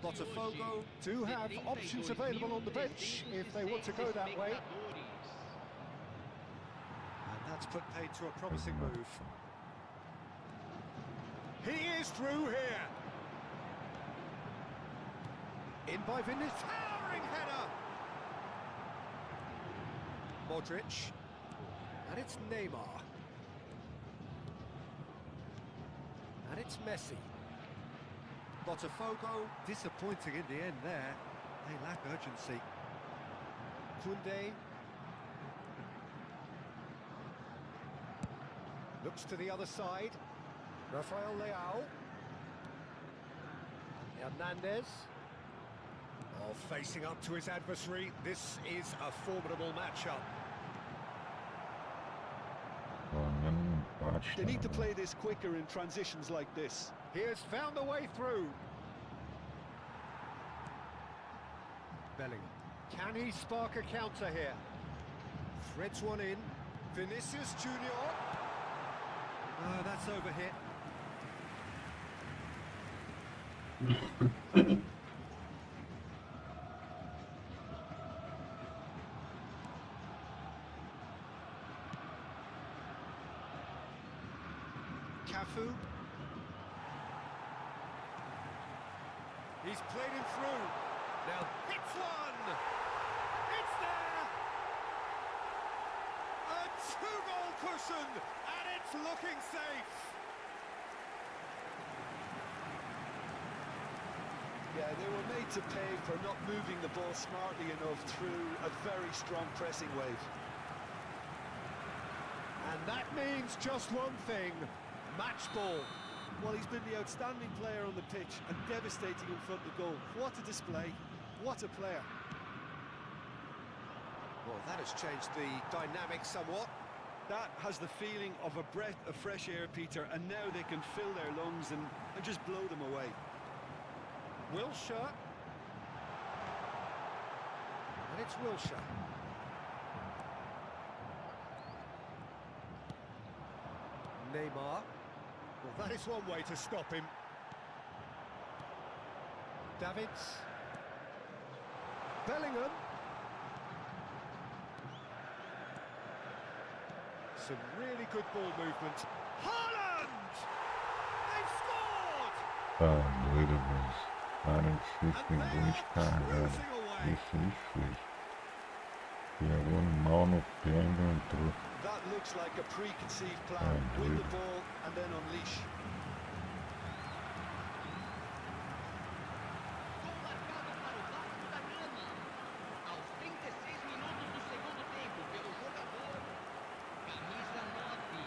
Botafogo do have options available on the bench if they want to go that way. And that's put paid to a promising move. He is through here. In by Vinicius. Towering header. Modric. And it's Neymar. And it's Messi. Botafogo, disappointing in the end there. They lack urgency. Koundé. Looks to the other side. Rafael Leao. Hernandez. Oh, facing up to his adversary. This is a formidable matchup. They need to play this quicker in transitions like this. He has found a way through. Bellingham. Can he spark a counter here? Threads one in. Vinicius Junior. That's overhit. Cafu. He's played him through. Now hits one. It's there. A two-goal cushion, and it's looking safe. Yeah, they were made to pay for not moving the ball smartly enough through a very strong pressing wave. And that means just one thing. Match ball. Well, he's been the outstanding player on the pitch and devastating in front of goal. What a display. What a player. Well, that has changed the dynamic somewhat. That has the feeling of a breath of fresh air, Peter, and now they can fill their lungs and just blow them away. Wilshere. And it's Wilshere. Neymar. Well, that is one way to stop him. Davids. Bellingham. Some really good ball movement. Haaland! They've scored! Tá doido, moço. Para de ser seguro de carregada. Isso aí fez. Pegou mal no pé e ainda entrou. That looks like a preconceived plan. Win the ball and then unleash. Gol marcado para o Vasco da Gama. Aos 36 minutos do segundo tempo, pelo jogador camisa 9.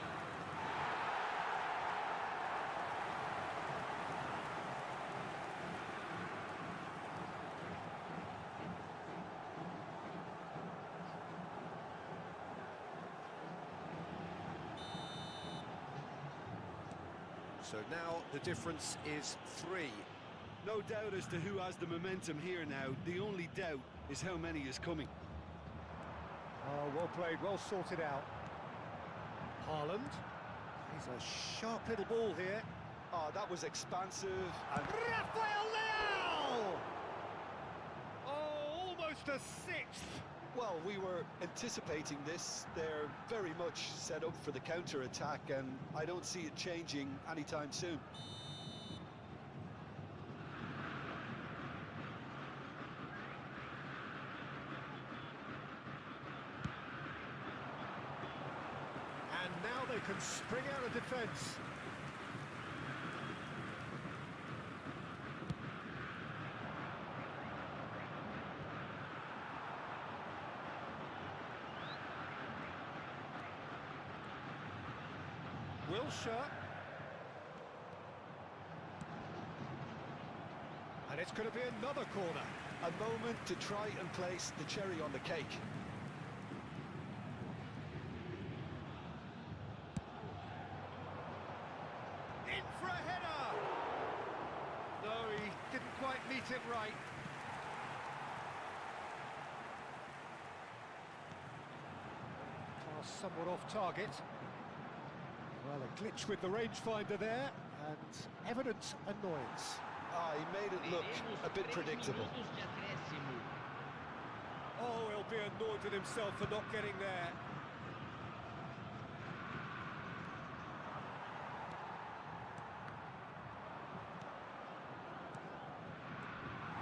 So now the difference is 3. No doubt as to who has the momentum here now. The only doubt is how many is coming. Oh, well played, well sorted out. Haaland. He's a sharp little ball here. Oh, that was expansive and Rafael Leao! Oh, almost a sixth. well, we were anticipating this. They're very much set up for the counter-attack, and I don't see it changing anytime soon. And now they can spring out of defence. Wilshere. And it's going to be another corner. A moment to try and place the cherry on the cake. In for a header! No, he didn't quite meet it right. Pass somewhat off target. Well, a glitch with the rangefinder there, and evident annoyance. Ah, he made it look a bit predictable. Oh, he'll be annoyed with himself for not getting there.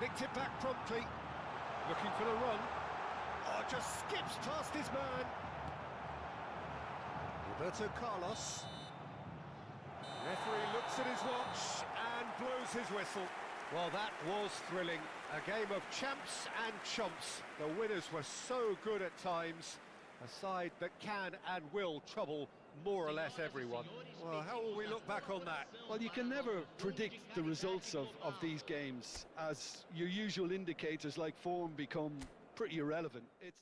Nicked it back promptly. Looking for the run. Oh, just skips past his man. Roberto Carlos. Referee looks at his watch and blows his whistle. Well, that was thrilling. A game of champs and chumps. The winners were so good at times. A side that can and will trouble more or less everyone. Well, how will we look back on that? Well, you can never predict the results of these games, as your usual indicators like form become pretty irrelevant. It's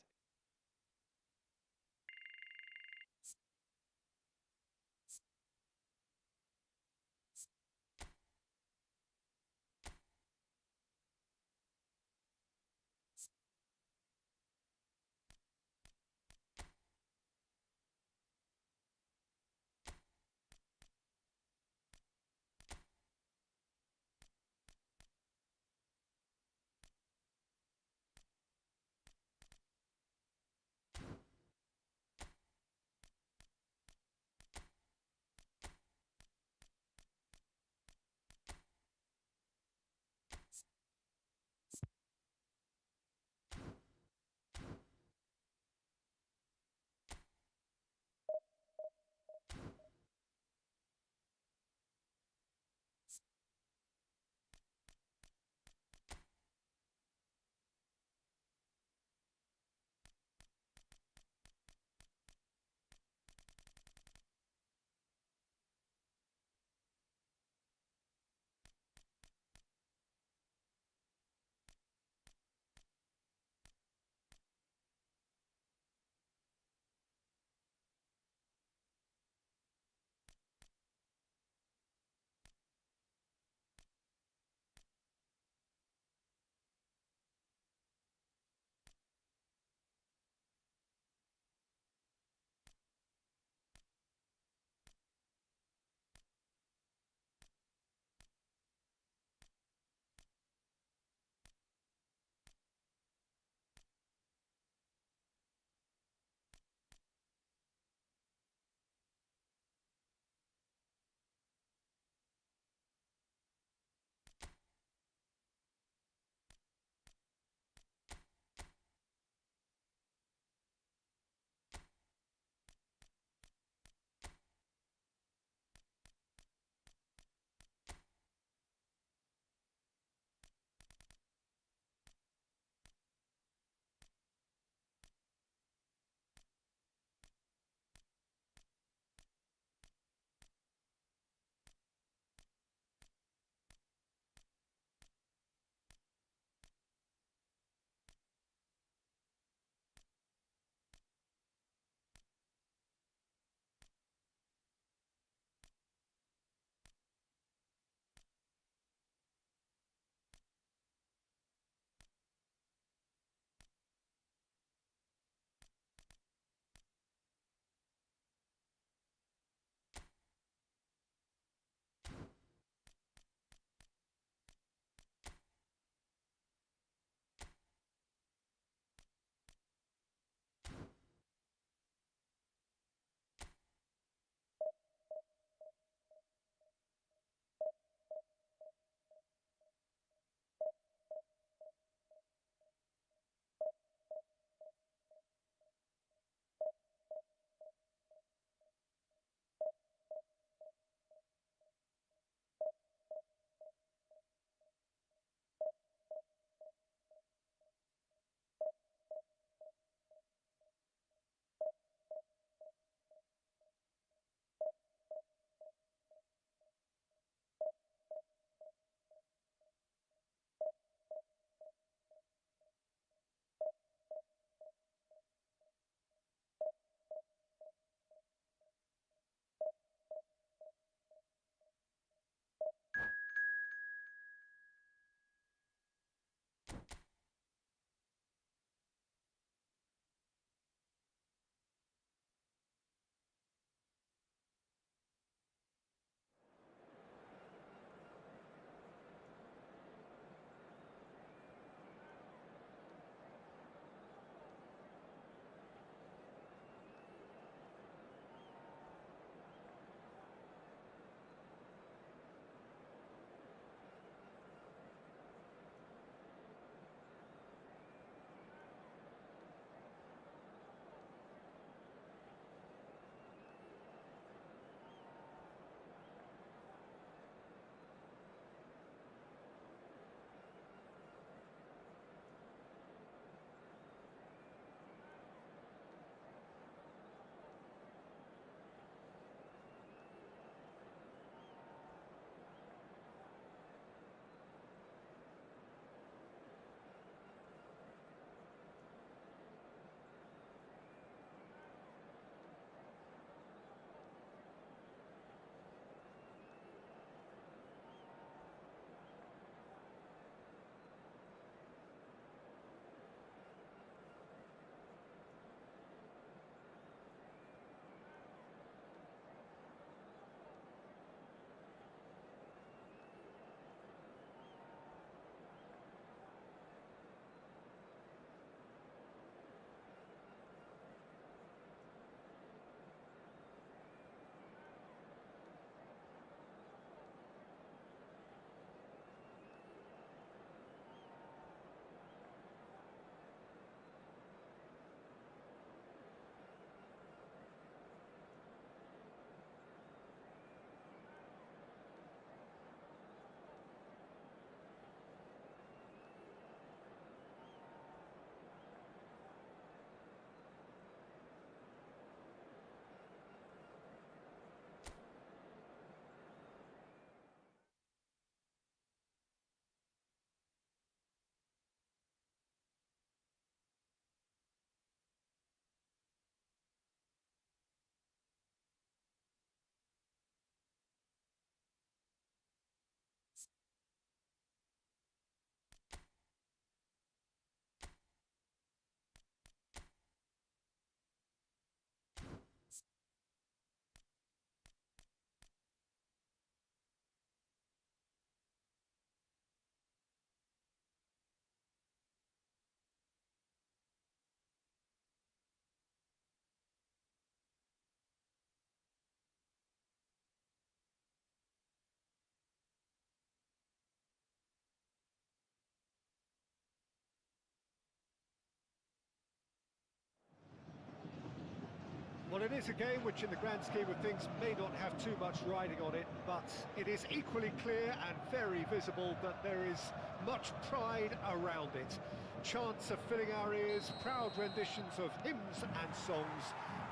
Well, it is a game which, in the grand scheme of things, may not have too much riding on it, but it is equally clear and very visible that there is much pride around it. Chants are filling our ears, proud renditions of hymns and songs.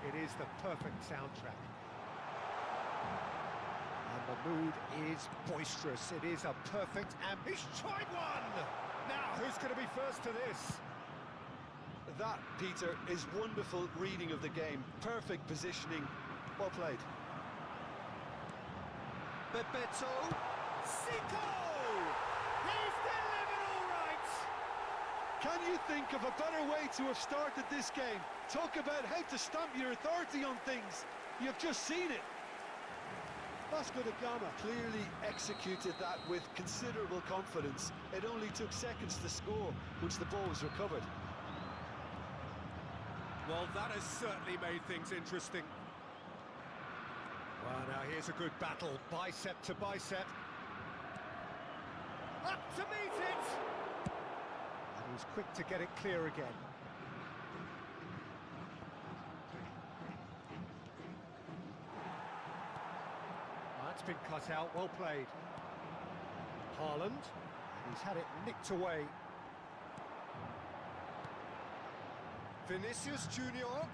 It is the perfect soundtrack. And the mood is boisterous. It is a perfect and he's tried one! Now, who's going to be first to this? That, Peter, is wonderful reading of the game. Perfect positioning. Well played. Bebeto! Zico! He's delivered all right! Can you think of a better way to have started this game? Talk about how to stamp your authority on things. You've just seen it. Vasco da Gama clearly executed that with considerable confidence. It only took seconds to score, once the ball was recovered. Well, that has certainly made things interesting. Well, now here's a good battle, bicep to bicep. Up to meet it! And he was quick to get it clear again. That's been cut out, well played. Haaland, and he's had it nicked away. Vinicius Junior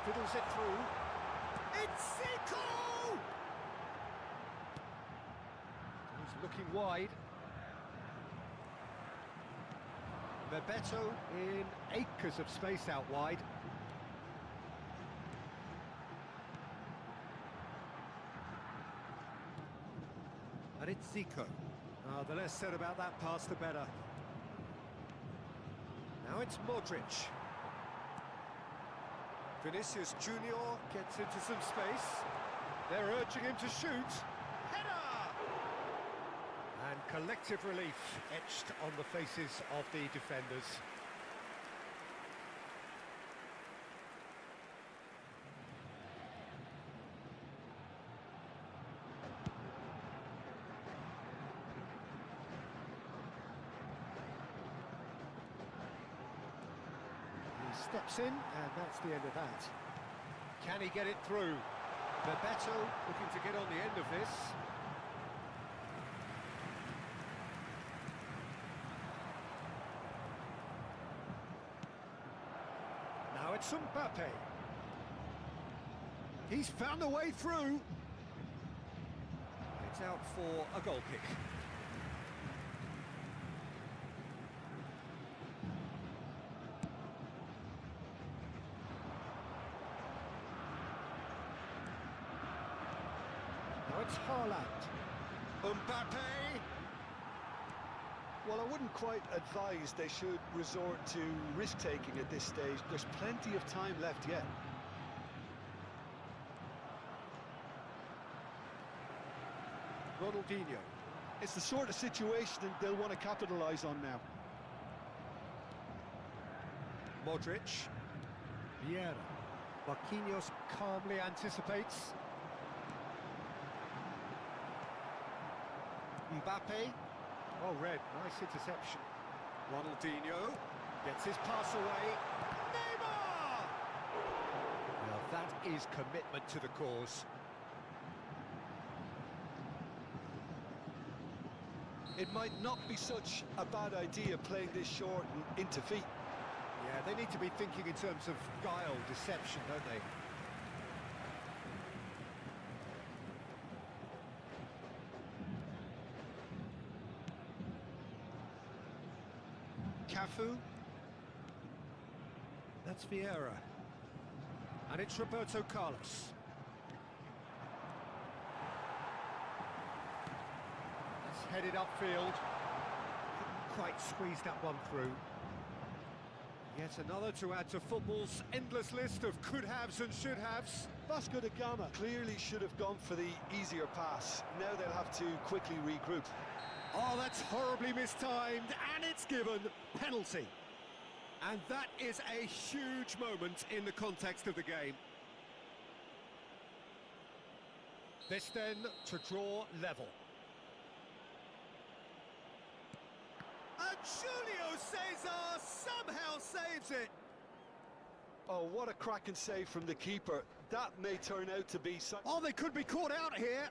fiddles it through. It's Zico! He's looking wide. Bebeto in acres of space out wide. And it's Zico. The less said about that pass, the better. Now it's Modric. Vinicius Junior gets into some space. They're urging him to shoot. Header! And collective relief etched on the faces of the defenders. Steps in, and that's the end of that. Can he get it through? Bebeto looking to get on the end of this. Now it's Mbappe. He's found a way through. It's out for a goal kick. It's Haaland. Mbappe! Well, I wouldn't quite advise they should resort to risk-taking at this stage. There's plenty of time left yet. Ronaldinho. It's the sort of situation they'll want to capitalise on now. Modric. Vieira. Marquinhos calmly anticipates. Mbappe, well read, nice interception. Ronaldinho gets his pass away. Neymar! Now that is commitment to the cause. It might not be such a bad idea playing this short and into feet. Yeah, they need to be thinking in terms of guile, deception, don't they? Cafu. That's Vieira. And it's Roberto Carlos. It's headed upfield. Couldn't quite squeeze that one through. Yet another to add to football's endless list of could-haves and should-haves. Vasco da Gama clearly should have gone for the easier pass. Now they'll have to quickly regroup. Oh, that's horribly mistimed, and it's given penalty. And that is a huge moment in the context of the game. This then to draw level. And Julio Cesar somehow saves it. Oh, what a cracking save from the keeper. That may turn out to be... Oh, they could be caught out here.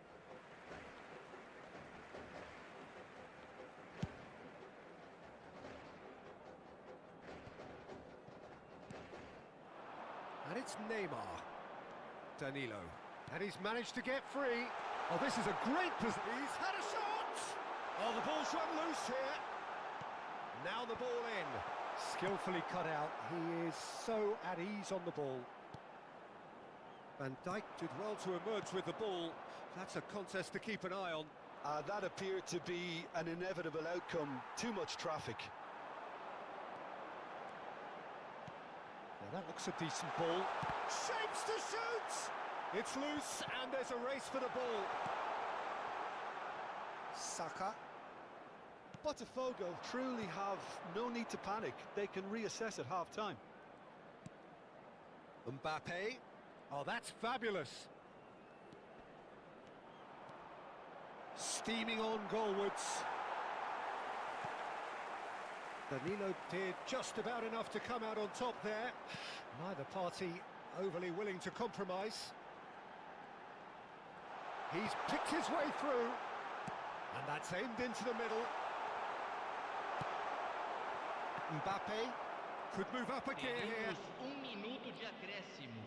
And it's Neymar. Danilo. And he's managed to get free. Oh, this is a great position. He's had a shot! Oh, the ball's run loose here. Now the ball in. Skillfully cut out. He is so at ease on the ball. Van Dijk did well to emerge with the ball. That's a contest to keep an eye on. That appeared to be an inevitable outcome. Too much traffic. Now that looks a decent ball. Shapes to shoot! It's loose and there's a race for the ball. Saka. Botafogo truly have no need to panic. They can reassess at half-time. Mbappe. Oh, that's fabulous. Steaming on goalwards. Danilo did just about enough to come out on top there. Neither party overly willing to compromise. He's picked his way through. And that's aimed into the middle. Mbappe could move up a gear here. Minuto de acréscimo.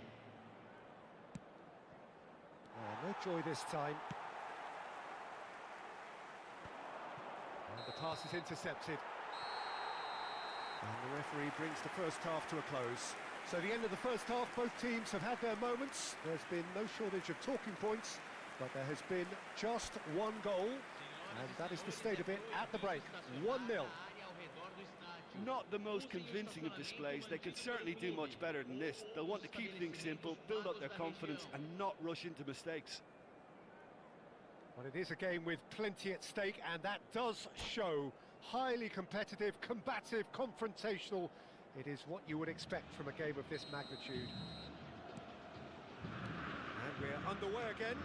Oh, no joy this time. And the pass is intercepted. And the referee brings the first half to a close. So the end of the first half, both teams have had their moments. There's been no shortage of talking points, but there has been just one goal, and that is the state of it at the break. 1-0. Not the most convincing of displays. They could certainly do much better than this. They'll want to keep things simple, build up their confidence and not rush into mistakes. Well, it is a game with plenty at stake, and that does show. Highly competitive, combative, confrontational. It is what you would expect from a game of this magnitude. And we're underway again.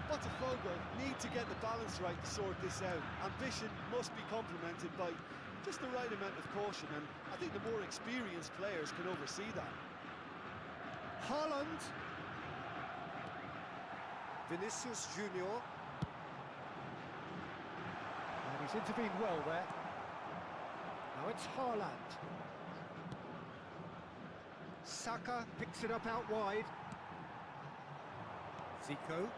Botafogo need to get the balance right to sort this out. Ambition must be complemented by just the right amount of caution, and I think the more experienced players can oversee that. Haaland. Vinicius Junior. And he's intervened well there. Now it's Haaland. Saka picks it up out wide. Zico.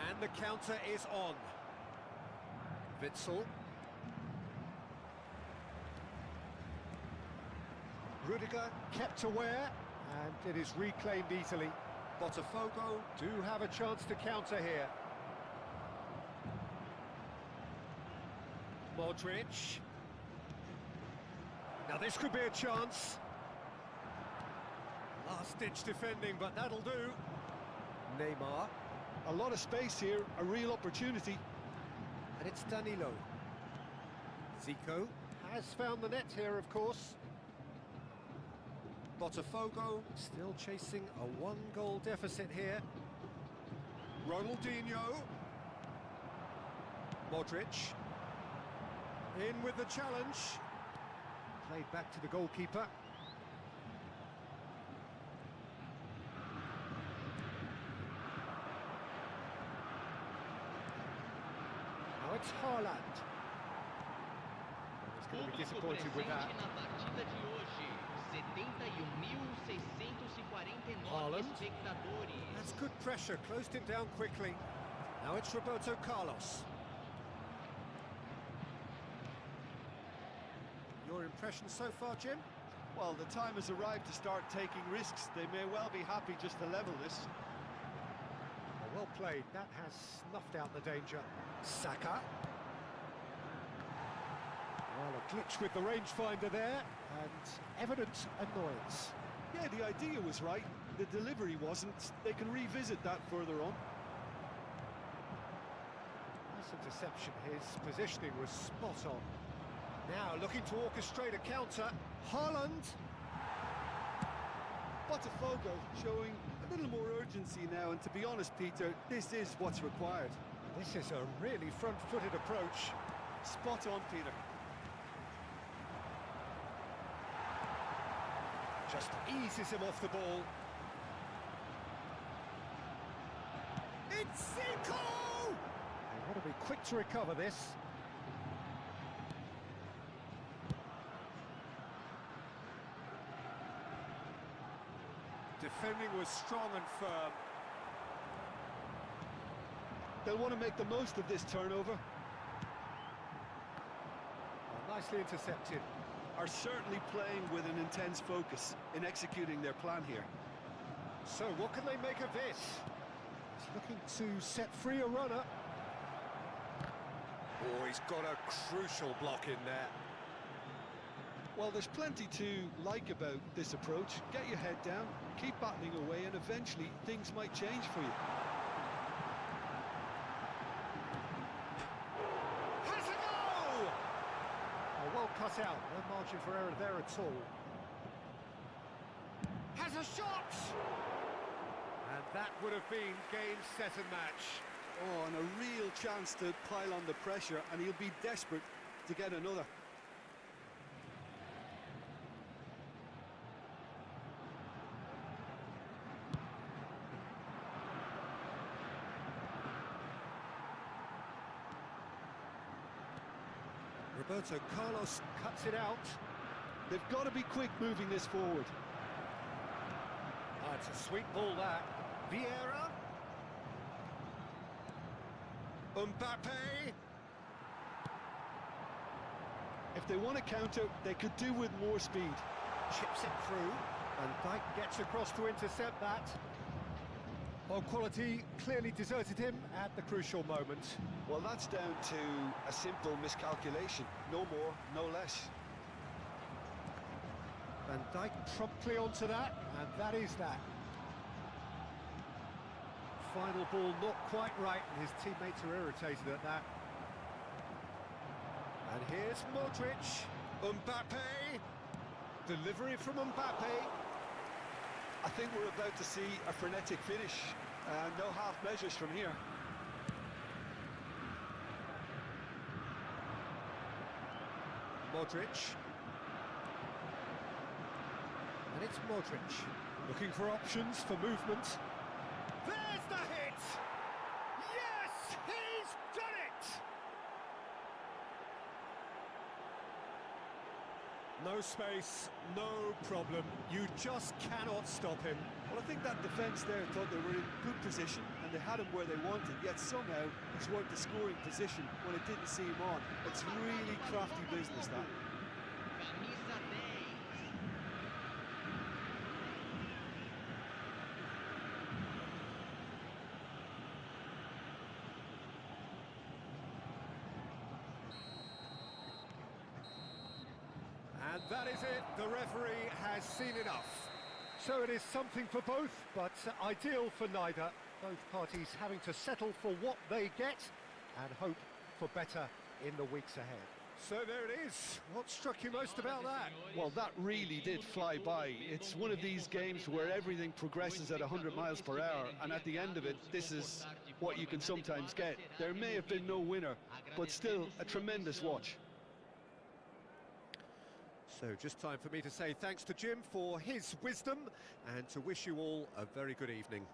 And the counter is on. Witsel. Rudiger kept aware, and it is reclaimed easily. Botafogo do have a chance to counter here. Modric. Now this could be a chance. Last-ditch defending, but that'll do. Neymar. A lot of space here, a real opportunity. And it's Danilo. Zico has found the net here, of course. Botafogo still chasing a one-goal deficit here. Ronaldinho. Modric. In with the challenge. Played back to the goalkeeper. Now it's Haaland. He's going to be disappointed with that. Haaland. That's good pressure, closed him down quickly. Now it's Roberto Carlos. Your impression so far, Jim? Well, the time has arrived to start taking risks. They may well be happy just to level this. Well played, that has snuffed out the danger. Saka. Well, a glitch with the rangefinder there, and evident annoyance. Yeah, the idea was right, the delivery wasn't. They can revisit that further on. Nice interception, his positioning was spot on. Now looking to orchestrate a counter, Haaland. Botafogo showing a little more urgency now, and to be honest, Peter, this is what's required. This is a really front-footed approach. Spot on, Peter. Just eases him off the ball. It's Zico! They want to be quick to recover this. Defending was strong and firm. They'll want to make the most of this turnover. Nicely intercepted. Are certainly playing with an intense focus in executing their plan here. So what can they make of this? He's looking to set free a runner. Oh, he's got a crucial block in there. Well, there's plenty to like about this approach. Get your head down, keep battling away, and eventually things might change for you. Has a go! Oh, well cut out. No margin for error there at all. Has a shot! And that would have been game, set and match. Oh, and a real chance to pile on the pressure, and he'll be desperate to get another. Roberto Carlos cuts it out. They've got to be quick moving this forward. It's a sweet ball, that. Vieira. Mbappe. If they want to counter, they could do with more speed. Chips it through, and Dijk gets across to intercept that. Well, quality clearly deserted him at the crucial moment. Well, that's down to a simple miscalculation. No more, no less. And Dijk promptly onto that, and that is that. Final ball not quite right, and his teammates are irritated at that. And here's Modric. Mbappe. Delivery from Mbappe. I think we're about to see a frenetic finish. No half measures from here. Modric. And it's Modric. Looking for options for movement. There's the hit! Yes! He's done it! No space, no problem. You just cannot stop him. Well, I think that defence there thought they were in good position and they had him where they wanted, yet somehow he's worked the scoring position when it didn't see him on. It's really crafty business, that. Camisa 10. And that is it. The referee has seen enough. So it is something for both, but ideal for neither. Both parties having to settle for what they get and hope for better in the weeks ahead. So there it is. What struck you most about that? Well, that really did fly by. It's one of these games where everything progresses at 100 miles per hour, and at the end of it, this is what you can sometimes get. There may have been no winner, but still a tremendous watch. So just time for me to say thanks to Jim for his wisdom and to wish you all a very good evening.